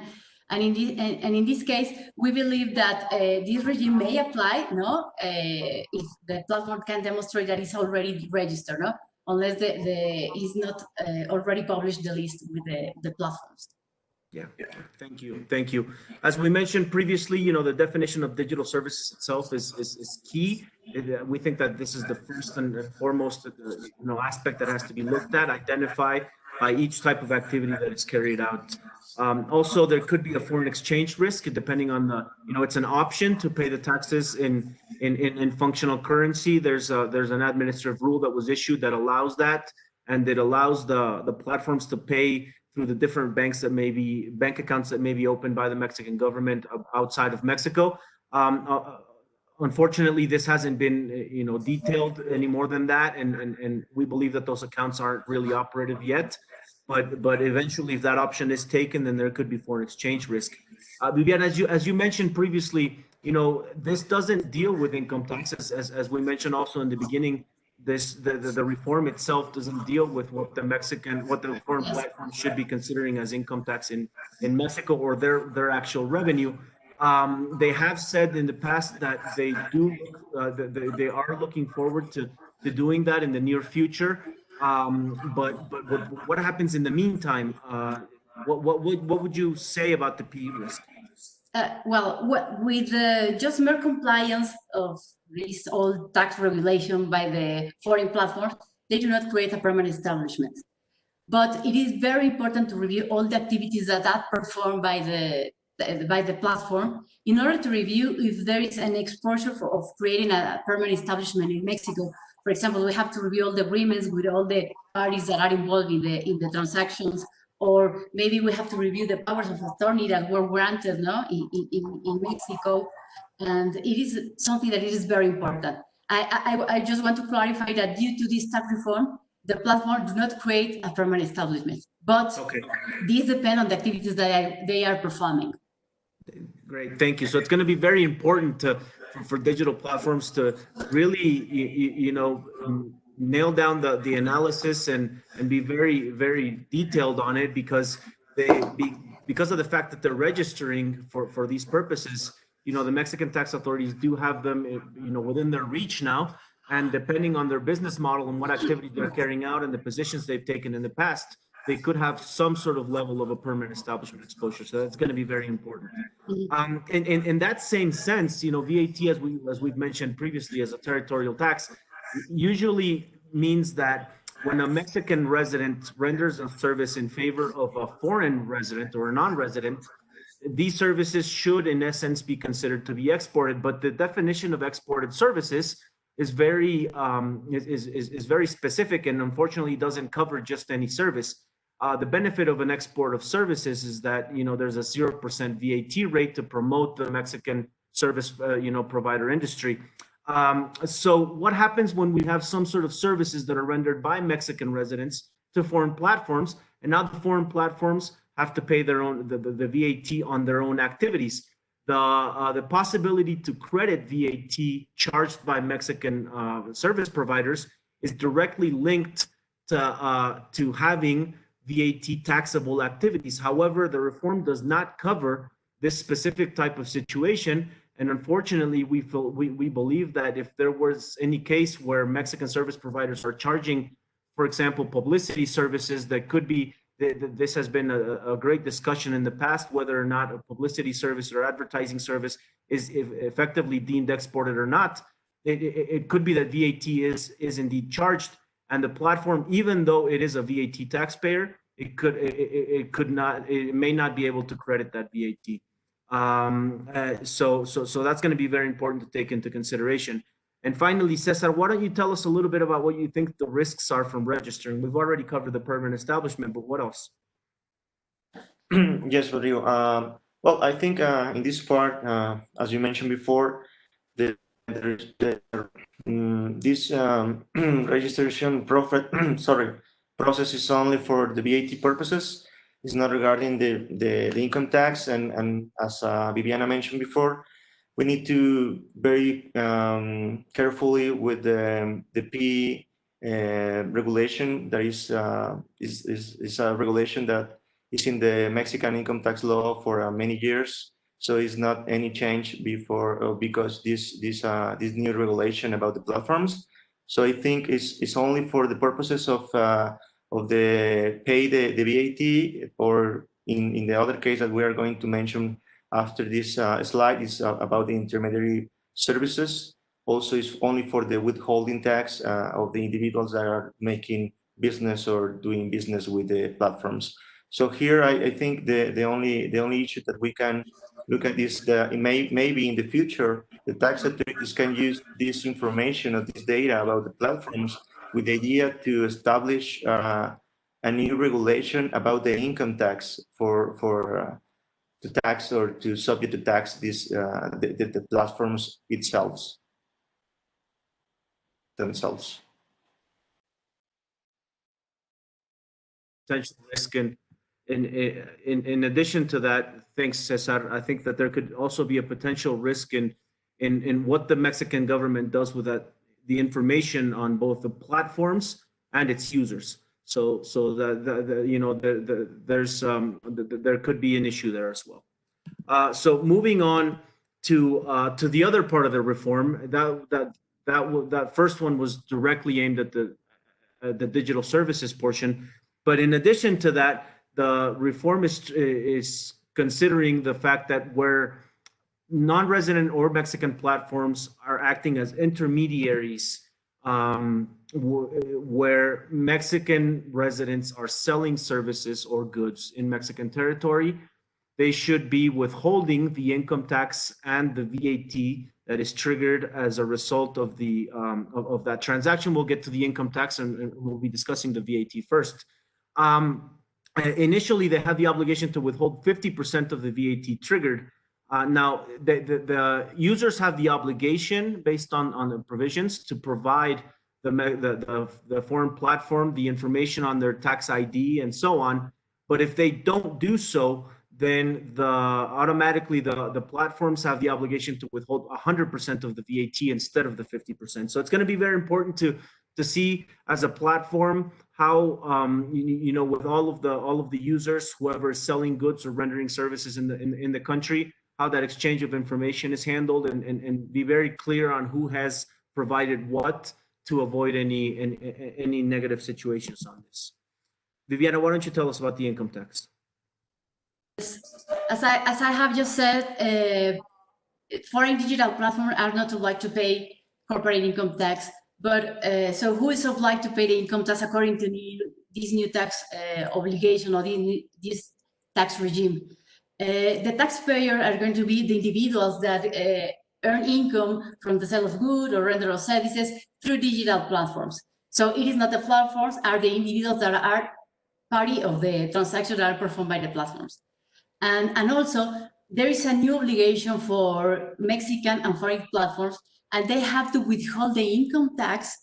Speaker 4: in this case, we believe that this regime may apply, if the platform can demonstrate that it's already registered, unless is not already published the list with the platforms.
Speaker 1: Yeah, thank you. As we mentioned previously, the definition of digital services itself is key. We think that this is the first and foremost, aspect that has to be looked at, identified by each type of activity that is carried out. Also, there could be a foreign exchange risk depending on it's an option to pay the taxes in functional currency. There's an administrative rule that was issued that allows that, and it allows the platforms to pay through the different bank accounts that may be opened by the Mexican government outside of Mexico. Unfortunately, this hasn't been detailed any more than that, and we believe that those accounts aren't really operative yet. But eventually, if that option is taken, then there could be foreign exchange risk. Vivian, as you mentioned previously, this doesn't deal with income taxes, as we mentioned also in the beginning. The reform itself doesn't deal with what the foreign platform should be considering as income tax in Mexico or their actual revenue. They have said in the past that they are looking forward to doing that in the near future. But what happens in the meantime? What would you say about the PE risk?
Speaker 4: With just mere compliance of this old tax regulation by the foreign platforms, they do not create a permanent establishment. But it is very important to review all the activities that are performed by the platform in order to review if there is an exposure of creating a permanent establishment in Mexico. For example, we have to review all the agreements with all the parties that are involved in the transactions, or maybe we have to review the powers of attorney that were granted in Mexico. And it is something that is very important. I just want to clarify that due to this tax reform, the platform do not create a permanent establishment, but these depend on the activities that they are performing.
Speaker 1: Great, thank you. So it's going to be very important for digital platforms to really, nail down the analysis and be very, very detailed on it, because of the fact that they're registering for these purposes. The Mexican tax authorities do have them, within their reach now, and depending on their business model and what activities they're carrying out and the positions they've taken in the past, they could have some sort of level of a permanent establishment exposure. So that's going to be very important. In that same sense, VAT, as we've mentioned previously, as a territorial tax, usually means that when a Mexican resident renders a service in favor of a foreign resident or a non-resident, these services should, in essence, be considered to be exported. But the definition of exported services is very specific, and unfortunately doesn't cover just any service. The benefit of an export of services is that there's a 0% VAT rate to promote the Mexican service provider industry. So what happens when we have some sort of services that are rendered by Mexican residents to foreign platforms, and now the foreign platforms have to pay their own the VAT on their own activities? The possibility to credit VAT charged by Mexican service providers is directly linked to having VAT taxable activities. However, the reform does not cover this specific type of situation. And unfortunately, we believe that if there was any case where Mexican service providers are charging, for example, publicity services, that could be, this has been a great discussion in the past, whether or not a publicity service or advertising service is effectively deemed exported or not. It could be that VAT is indeed charged, and the platform, even though it is a VAT taxpayer, it may not be able to credit that VAT. So that's going to be very important to take into consideration. And finally, Cesar, why don't you tell us a little bit about what you think the risks are from registering? We've already covered the permanent establishment, but what else?
Speaker 2: Yes, Rodrigo. Well, I think in this part, as you mentioned before, this registration process is only for the VAT purposes. It's not regarding the income tax, and as Viviana mentioned before, we need to very carefully with the P regulation. That is a regulation that is in the Mexican income tax law for many years. So it's not any change because this new regulation about the platforms. So I think it's only for the purposes of the pay the VAT, or in the other case that we are going to mention after this slide is about the intermediary services. Also, it's only for the withholding tax of the individuals that are making business or doing business with the platforms. So here, I think the only issue that we can look at is maybe in the future, the tax authorities can use this information or this data about the platforms with the idea to establish a new regulation about the income tax to tax or to subject to tax the platforms themselves.
Speaker 1: Potential risk, and in addition to that, thanks, Cesar, I think that there could also be a potential risk in what the Mexican government does with the information on both the platforms and its users. So there could be an issue there as well. So moving on to the other part of the reform, that first one was directly aimed at the digital services portion, but in addition to that, the reform is considering the fact that where non-resident or Mexican platforms are acting as intermediaries, where Mexican residents are selling services or goods in Mexican territory, they should be withholding the income tax and the VAT that is triggered as a result of that transaction. We'll get to the income tax, and we'll be discussing the VAT first. Initially, they had the obligation to withhold 50% of the VAT triggered. Now, the users have the obligation, based on the provisions, to provide the foreign platform the information on their tax ID and so on. But if they don't do so, then automatically the platforms have the obligation to withhold 100% of the VAT instead of the 50%. So it's going to be very important to see as a platform how with all of the users, whoever is selling goods or rendering services in the country, how that exchange of information is handled, and be very clear on who has provided what to avoid any negative situations on this. Viviana, why don't you tell us about the income tax?
Speaker 4: As I have just said, foreign digital platforms are not obliged to pay corporate income tax. But so who is obliged to pay the income tax according to this new tax obligation or this tax regime? The taxpayer are going to be the individuals that earn income from the sale of goods or render of services through digital platforms. So it is not the platforms, are the individuals that are party of the transactions that are performed by the platforms. And also, there is a new obligation for Mexican and foreign platforms, and they have to withhold the income tax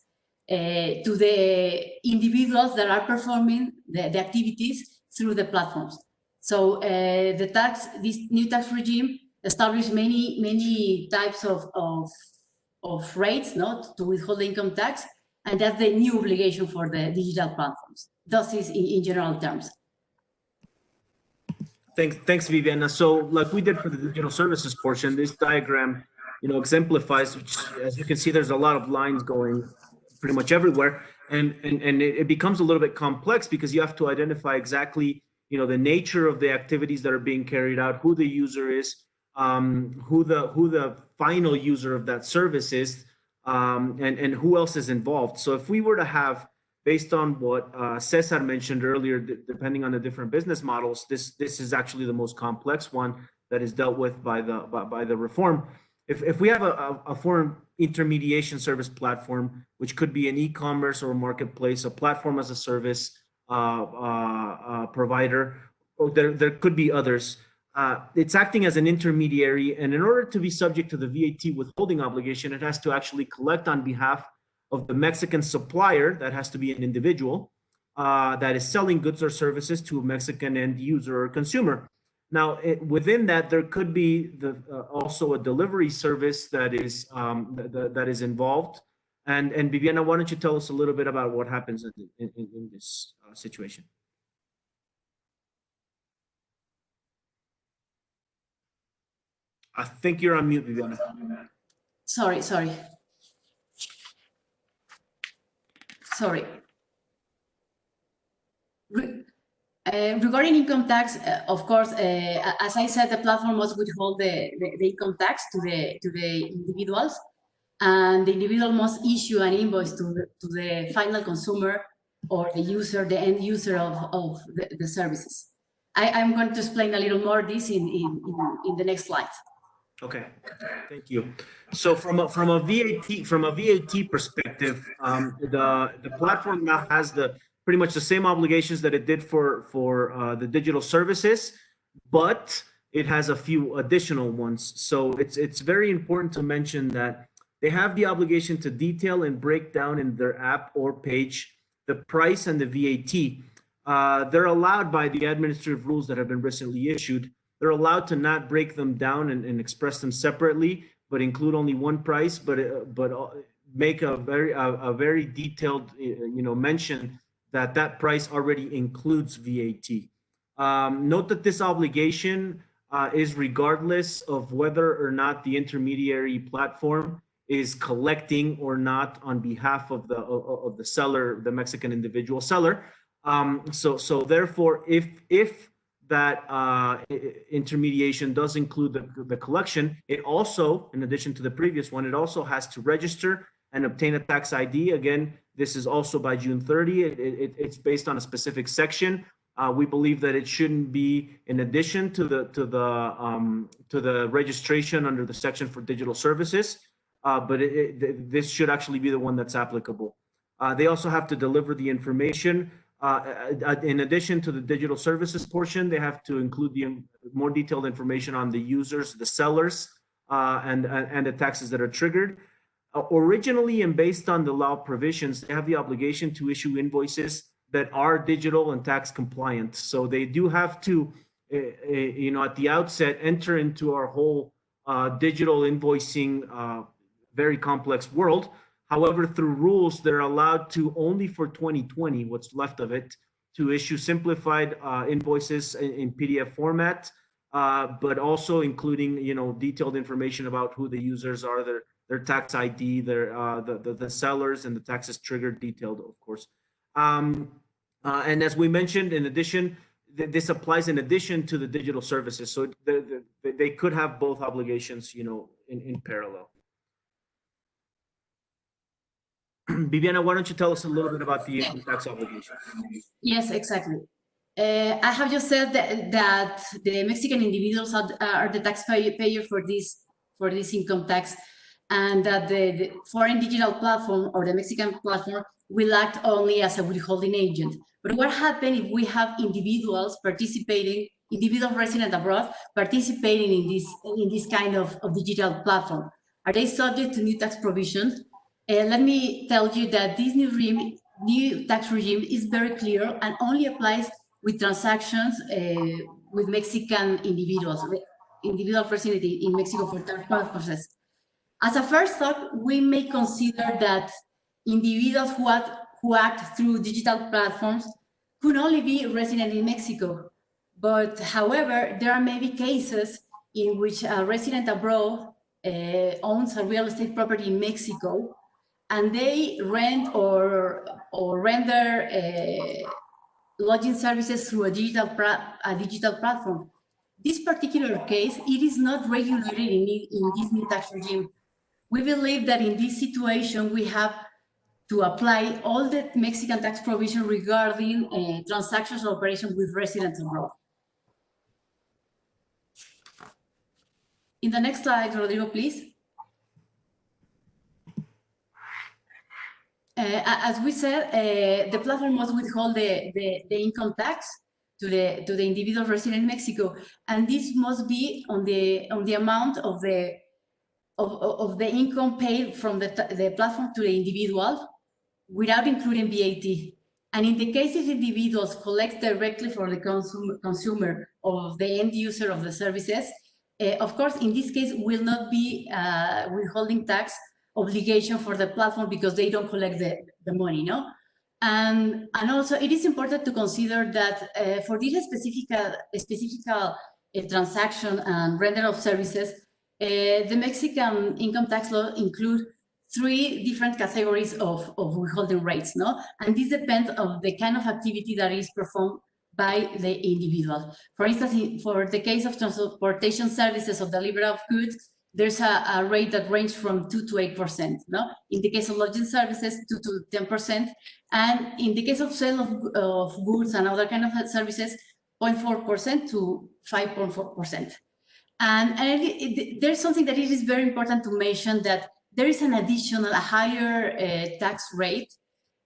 Speaker 4: to the individuals that are performing the activities through the platforms. So this new tax regime established many types of rates, to withhold the income tax. And that's the new obligation for the digital platforms. Thus is in general terms.
Speaker 1: Thanks, Viviana. So like we did for the digital services portion, this diagram, exemplifies, which, as you can see, there's a lot of lines going pretty much everywhere. And it becomes a little bit complex because you have to identify exactly, the nature of the activities that are being carried out, who the user is, who the final user of that service is, and who else is involved. So if we were to have, based on what Cesar mentioned earlier, depending on the different business models, this is actually the most complex one that is dealt with by the reform. If we have a foreign intermediation service platform, which could be an e-commerce or a marketplace, a platform as a service provider, or there could be others. It's acting as an intermediary, and in order to be subject to the VAT withholding obligation, it has to actually collect on behalf of the Mexican supplier, that has to be an individual, that is selling goods or services to a Mexican end user or consumer. Now, within that, there could be also a delivery service that is involved. And Viviana, why don't you tell us a little bit about what happens in this situation? I think you're on mute, Viviana.
Speaker 4: Sorry. Regarding income tax, of course, as I said, the platform must withhold the income tax to the individuals, and the individual must issue an invoice to the final consumer or the user, the end user of the services. I'm going to explain a little more this in the next slide.
Speaker 1: Okay, thank you. So from a VAT perspective, the platform now has pretty much the same obligations that it did for the digital services, but it has a few additional ones. So it's very important to mention that they have the obligation to detail and break down in their app or page the price and the VAT. They're allowed by the administrative rules that have been recently issued. They're allowed to not break them down and express them separately, but include only one price, but make a very detailed mention that price already includes VAT. Note that this obligation is regardless of whether or not the intermediary platform is collecting or not on behalf of the seller, the Mexican individual seller. So therefore, if that intermediation does include the collection, it also, in addition to the previous one, it also has to register and obtain a tax ID. Again, this is also by June 30. It's based on a specific section. We believe that it shouldn't be in addition to the registration under the section for digital services, but this should actually be the one that's applicable. They also have to deliver the information. In addition to the digital services portion, they have to include the more detailed information on the users, the sellers, and the taxes that are triggered. Originally, and based on the law provisions, they have the obligation to issue invoices that are digital and tax compliant. So they do have to, at the outset, enter into our whole digital invoicing, very complex world. However, through rules, they're allowed to, only for 2020, what's left of it, to issue simplified invoices in PDF format, but also including, detailed information about who the users are, their tax ID, the sellers, and the taxes triggered, detailed, of course. And as we mentioned, in addition, this applies in addition to the digital services. So they could have both obligations, in parallel. Viviana, why don't you tell us a little bit about the income tax obligation?
Speaker 4: Yes, exactly. I have just said that the Mexican individuals are the taxpayer for this income tax, and that the foreign digital platform or the Mexican platform will act only as a withholding agent. But what happens if we have individuals participating, individual resident abroad, participating in this kind of digital platform? Are they subject to new tax provisions? Let me tell you that this new tax regime is very clear and only applies with transactions with Mexican individuals, individual resident in Mexico for third purposes. As a first thought, we may consider that individuals who act through digital platforms could only be resident in Mexico. But however, there are maybe cases in which a resident abroad owns a real estate property in Mexico, and they rent or render lodging services through a digital platform. This particular case, it is not regulated in this new tax regime. We believe that in this situation, we have to apply all the Mexican tax provision regarding transactions or operations with residents abroad. In the next slide, Rodrigo, please. As we said, the platform must withhold the income tax to the individual resident in Mexico, and this must be on the amount of the income paid from the platform to the individual, without including VAT. And in the case of individuals collect directly from the consumer or the end user of the services, of course, in this case, will not be withholding tax obligation for the platform because they don't collect the money, no? And also, it is important to consider that for this specific transaction and render of services, the Mexican income tax law includes 3 different categories of withholding rates, no? And this depends on the kind of activity that is performed by the individual. For instance, for the case of transportation services of delivery of goods, there's a rate that ranges from 2 to 8%, no? In the case of lodging services, 2 to 10%. And in the case of sale of goods and other kind of services, 0.4% to 5.4%. And there's something that it is very important to mention, that there is an additional, a higher tax rate,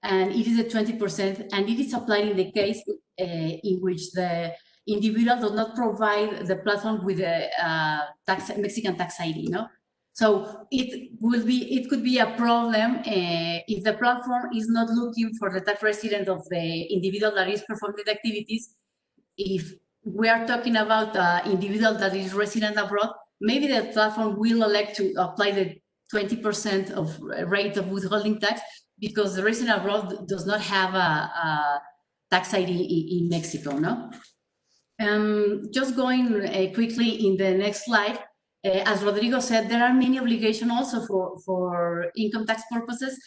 Speaker 4: and it is at 20%, and it is applied in the case in which the individual does not provide the platform with a Mexican tax ID, no? So it could be a problem if the platform is not looking for the tax resident of the individual that is performing the activities. If we are talking about an individual that is resident abroad, maybe the platform will elect to apply the 20% of rate of withholding tax because the resident abroad does not have a tax ID in Mexico, no? Just going quickly in the next slide, as Rodrigo said, there are many obligations also for income tax purposes.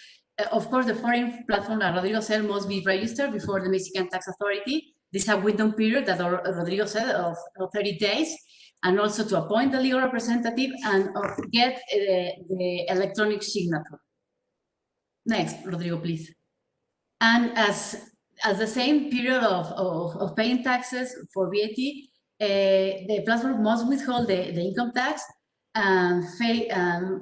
Speaker 4: Of course, the foreign platform that Rodrigo said must be registered before the Mexican Tax Authority. This is a window period that Rodrigo said of 30 days, and also to appoint the legal representative and get the electronic signature. Next, Rodrigo, please. And as the same period of paying taxes for VAT, the platform must withhold the income tax and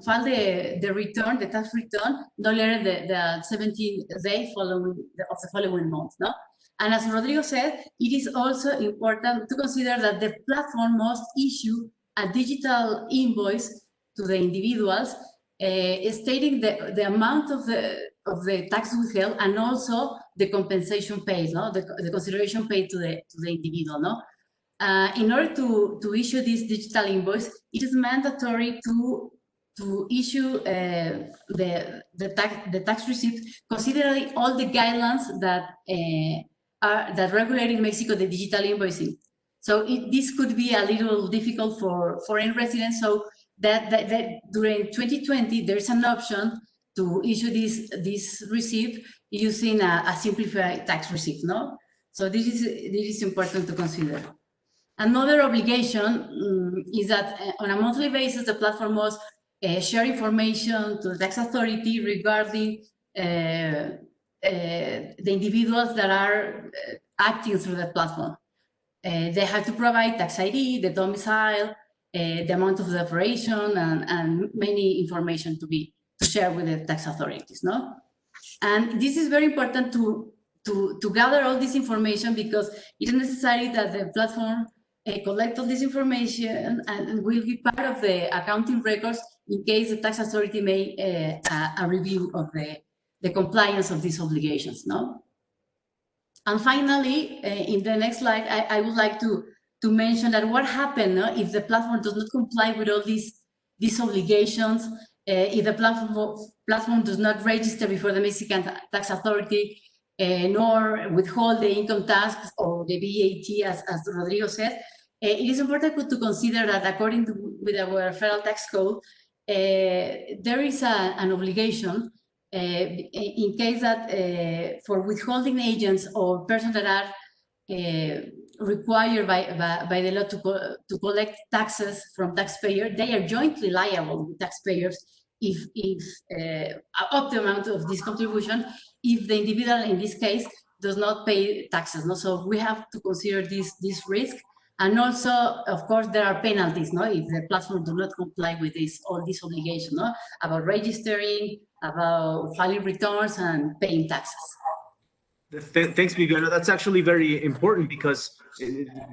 Speaker 4: file the return, the tax return, no later the 17th day of the following month, no? And as Rodrigo said, it is also important to consider that the platform must issue a digital invoice to the individuals stating the amount of the tax withheld and also the compensation paid, no? The consideration paid to the individual, no? In order to issue this digital invoice, it is mandatory to issue the tax receipt, considering all the guidelines that regulate in Mexico the digital invoicing. So this could be a little difficult for foreign residents. So that during 2020 there's an option to issue this receipt using a simplified tax receipt, no? So this is important to consider. Another obligation is that on a monthly basis, the platform must share information to the tax authority regarding the individuals that are acting through the platform. They have to provide tax ID, the domicile, the amount of the operation, and many information to share with the tax authorities, no? And this is very important to gather all this information, because it is necessary that the platform collect all this information and will be part of the accounting records in case the tax authority make a review of the compliance of these obligations, no? And finally, in the next slide, I would like to mention that what happens if the platform does not comply with all these obligations if the platform does not register before the Mexican tax authority, nor withhold the income tax or the VAT, as Rodrigo said, it is important to consider that according to with our federal tax code, there is an obligation in case that for withholding agents or persons that are required by the law to collect taxes from taxpayers, they are jointly liable with taxpayers if up the amount of this contribution, if the individual in this case does not pay taxes. No? So we have to consider this risk. And also, of course, there are penalties, no, if the platform do not comply with all these obligations, no, about registering, about filing returns, and paying taxes.
Speaker 1: Thanks, Vivian. That's actually very important because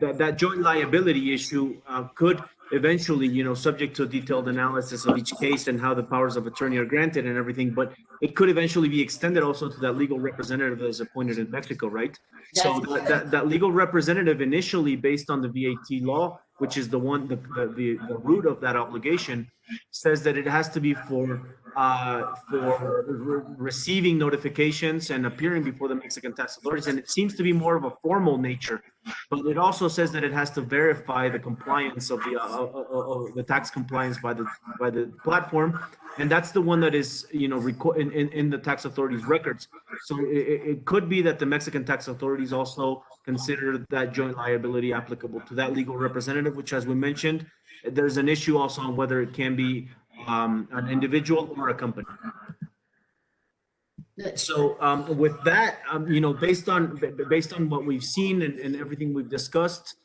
Speaker 1: that joint liability issue could eventually, subject to a detailed analysis of each case and how the powers of attorney are granted and everything, but it could eventually be extended also to that legal representative that is appointed in Mexico, right? So that legal representative initially, based on the VAT law, which is the root of that obligation, says that it has to be for receiving notifications and appearing before the Mexican tax authorities, and it seems to be more of a formal nature. But it also says that it has to verify the compliance of the tax compliance by the platform, and that's the one that is in the tax authorities' records. So it could be that the Mexican tax authorities also consider that joint liability applicable to that legal representative, which, as we mentioned, there's an issue also on whether it can be an individual or a company. So with that, based on what we've seen and everything we've discussed,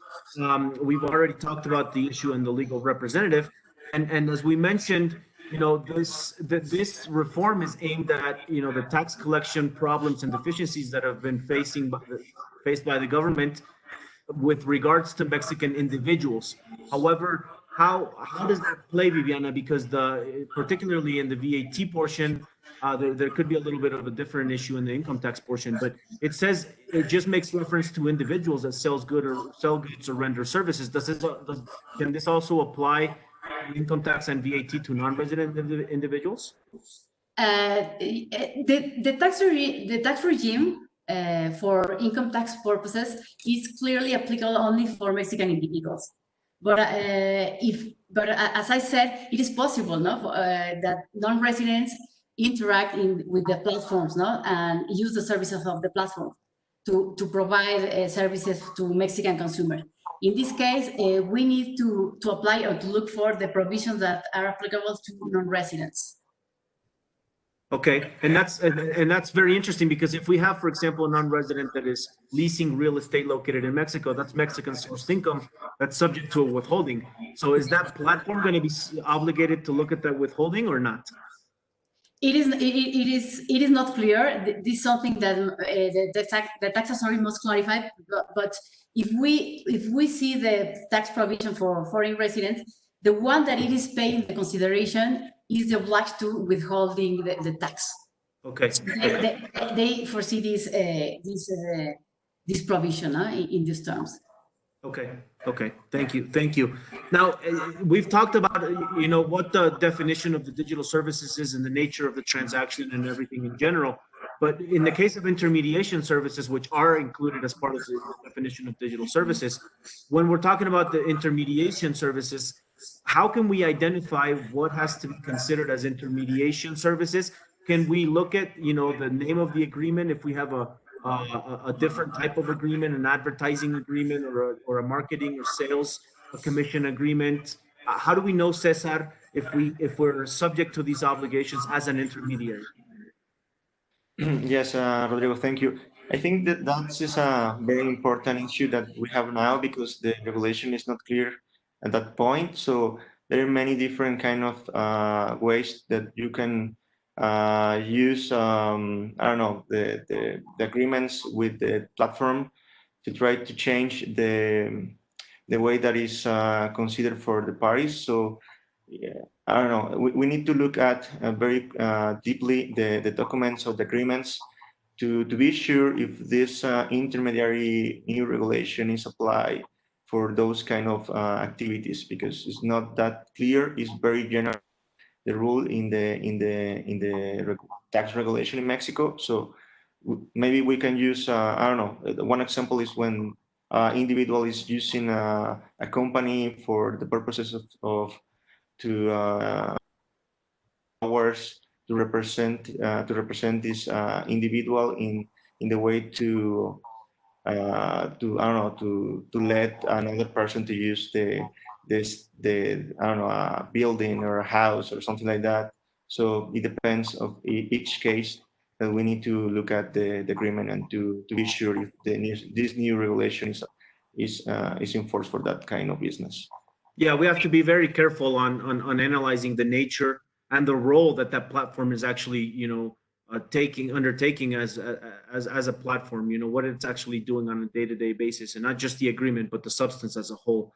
Speaker 1: we've already talked about the issue and the legal representative, and as we mentioned, this reform is aimed at the tax collection problems and deficiencies that have been faced by the government with regards to Mexican individuals. However, how does that play, Viviana? Because particularly in the VAT portion, there could be a little bit of a different issue in the income tax portion, but it says it just makes reference to individuals that sell goods or render services. Can this also apply income tax and VAT to non-resident individuals?
Speaker 4: The tax regime for income tax purposes is clearly applicable only for Mexican individuals. But as I said, it is possible, that non-residents interact with the platforms, and use the services of the platform to provide services to Mexican consumers. In this case, we need to apply or to look for the provisions that are applicable to non-residents.
Speaker 1: Okay, and that's very interesting, because if we have, for example, a non-resident that is leasing real estate located in Mexico, that's Mexican sourced income that's subject to a withholding. So is that platform going to be obligated to look at that withholding or not?
Speaker 4: It is not clear. This is something that the tax authority must clarify. But if we see the tax provision for foreign residents, the one that it is paying the consideration is obliged to withholding the tax.
Speaker 1: Okay.
Speaker 4: So they foresee this provision in these terms.
Speaker 1: Okay. Thank you. Now, we've talked about what the definition of the digital services is and the nature of the transaction and everything in general. But in the case of intermediation services, which are included as part of the definition of digital services, when we're talking about the intermediation services, how can we identify what has to be considered as intermediation services? Can we look at the name of the agreement if we have a different type of agreement, an advertising agreement or a marketing or sales commission agreement? How do we know, Cesar, if we're subject to these obligations as an intermediary?
Speaker 2: Yes, Rodrigo, thank you. I think that is a very important issue that we have now, because the regulation is not clear at that point. So there are many different kind of ways that you can use I don't know, the agreements with the platform to try to change the way that is considered for the parties. So yeah, I don't know, we need to look at very deeply the documents of the agreements to be sure if this intermediary new regulation is applied for those kind of activities, because it's not that clear. It's very general, rule in the tax regulation in Mexico. So maybe we can use I don't know. One example is when individual is using a company for the purposes of to hours to represent this individual in the way to I don't know, to let another person to use the I don't know, a building or a house or something like that. So it depends of each case that we need to look at the agreement and to be sure if this new regulation is enforced for that kind of business.
Speaker 1: Yeah, we have to be very careful on analyzing the nature and the role that that platform is actually, undertaking as a platform. What it's actually doing on a day-to-day basis, and not just the agreement, but the substance as a whole.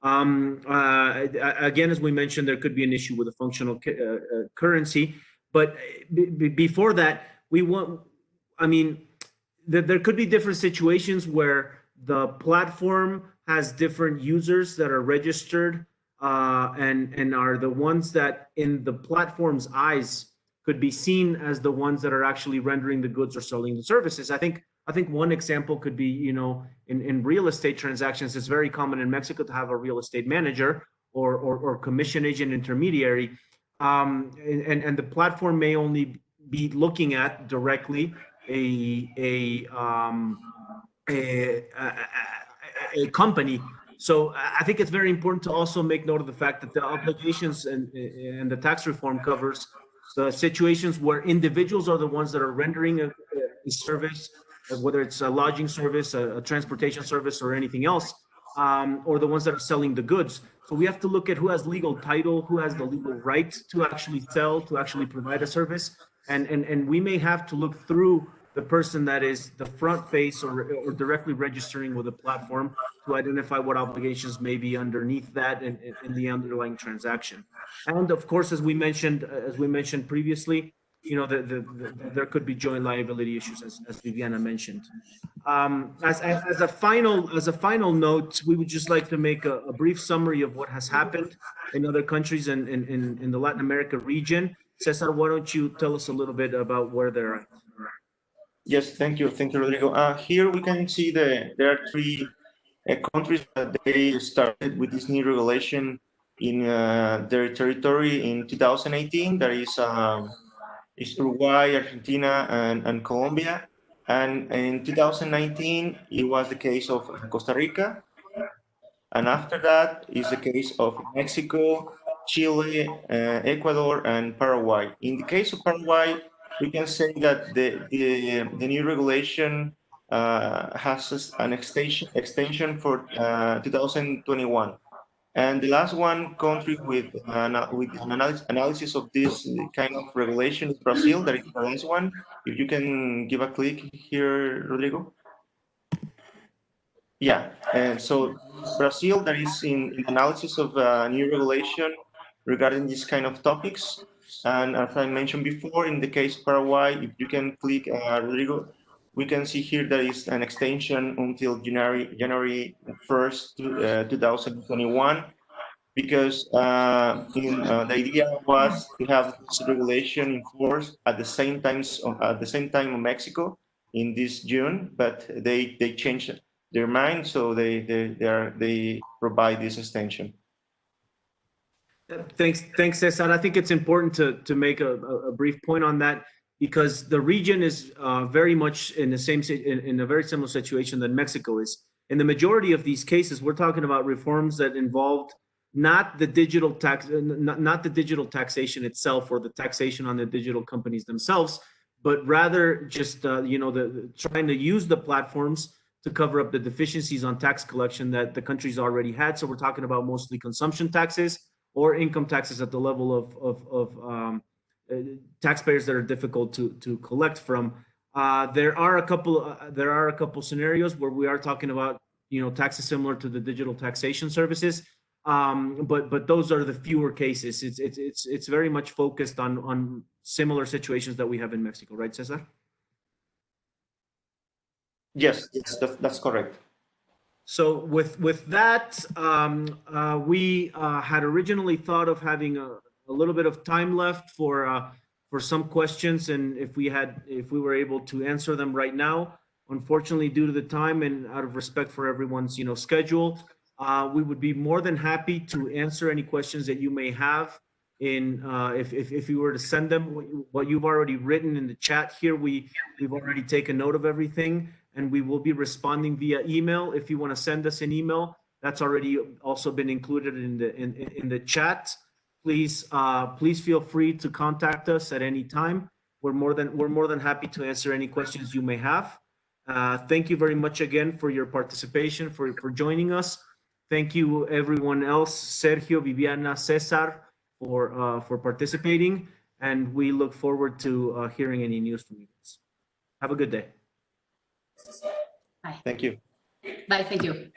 Speaker 1: Again, as we mentioned, there could be an issue with a functional currency, but before that, there could be different situations where the platform has different users that are registered and are the ones that in the platform's eyes could be seen as the ones that are actually rendering the goods or selling the services. I think one example could be, in real estate transactions, it's very common in Mexico to have a real estate manager or commission agent intermediary. And the platform may only be looking at directly a company. So I think it's very important to also make note of the fact that the obligations and the tax reform covers the situations where individuals are the ones that are rendering a service, whether it's a lodging service, a transportation service, or anything else, or the ones that are selling the goods. So we have to look at who has legal title, who has the legal right to actually sell, to actually provide a service. And we may have to look through the person that is the front face or directly registering with the platform to identify what obligations may be underneath that in the underlying transaction. And of course, as we mentioned previously, there could be joint liability issues, as Viviana mentioned. As a final note, we would just like to make a brief summary of what has happened in other countries in the Latin America region. Cesar, why don't you tell us a little bit about where they're at?
Speaker 2: Yes, thank you, Rodrigo. Here we can see there are three countries that they started with this new regulation in their territory in 2018. That is Uruguay, Argentina, and Colombia. And in 2019, it was the case of Costa Rica. And after that is the case of Mexico, Chile, Ecuador, and Paraguay. In the case of Paraguay, we can say that the new regulation has an extension for 2021. And the last one country with an analysis of this kind of regulation is Brazil. That is the last one. If you can give a click here, Rodrigo. Yeah, and so Brazil, that is in analysis of new regulation regarding this kind of topics. And as I mentioned before, in the case of Paraguay, if you can click, Rodrigo, we can see here there is an extension until January 1st, 2021, because the idea was to have this regulation enforced at the same time in Mexico in this June, but they changed their mind, so they provide this extension.
Speaker 1: Thanks, Cesar. I think it's important to make a brief point on that, because the region is very much in a very similar situation that Mexico is. In the majority of these cases, we're talking about reforms that involved not the digital taxation itself or the taxation on the digital companies themselves, but rather just trying to use the platforms to cover up the deficiencies on tax collection that the countries already had. So we're talking about mostly consumption taxes or income taxes at the level of taxpayers that are difficult to collect from. There are a couple scenarios where we are talking about taxes similar to the digital taxation services, but those are the fewer cases. It's very much focused on similar situations that we have in Mexico, right, Cesar?
Speaker 2: Yes, that's correct.
Speaker 1: So with that, we had originally thought of having a little bit of time left for some questions, and if we were able to answer them right now. Unfortunately, due to the time and out of respect for everyone's schedule, we would be more than happy to answer any questions that you may have. If you were to send them, what you've already written in the chat here, we've already taken note of everything, and we will be responding via email. If you want to send us an email, that's already also been included in the chat. Please feel free to contact us at any time. We're more than happy to answer any questions you may have. Thank you very much again for your participation, for joining us. Thank you everyone else, Sergio, Viviana, Cesar, for participating, and we look forward to hearing any news from you guys. Have a good day.
Speaker 4: Bye.
Speaker 2: Thank you.
Speaker 4: Bye. Thank you.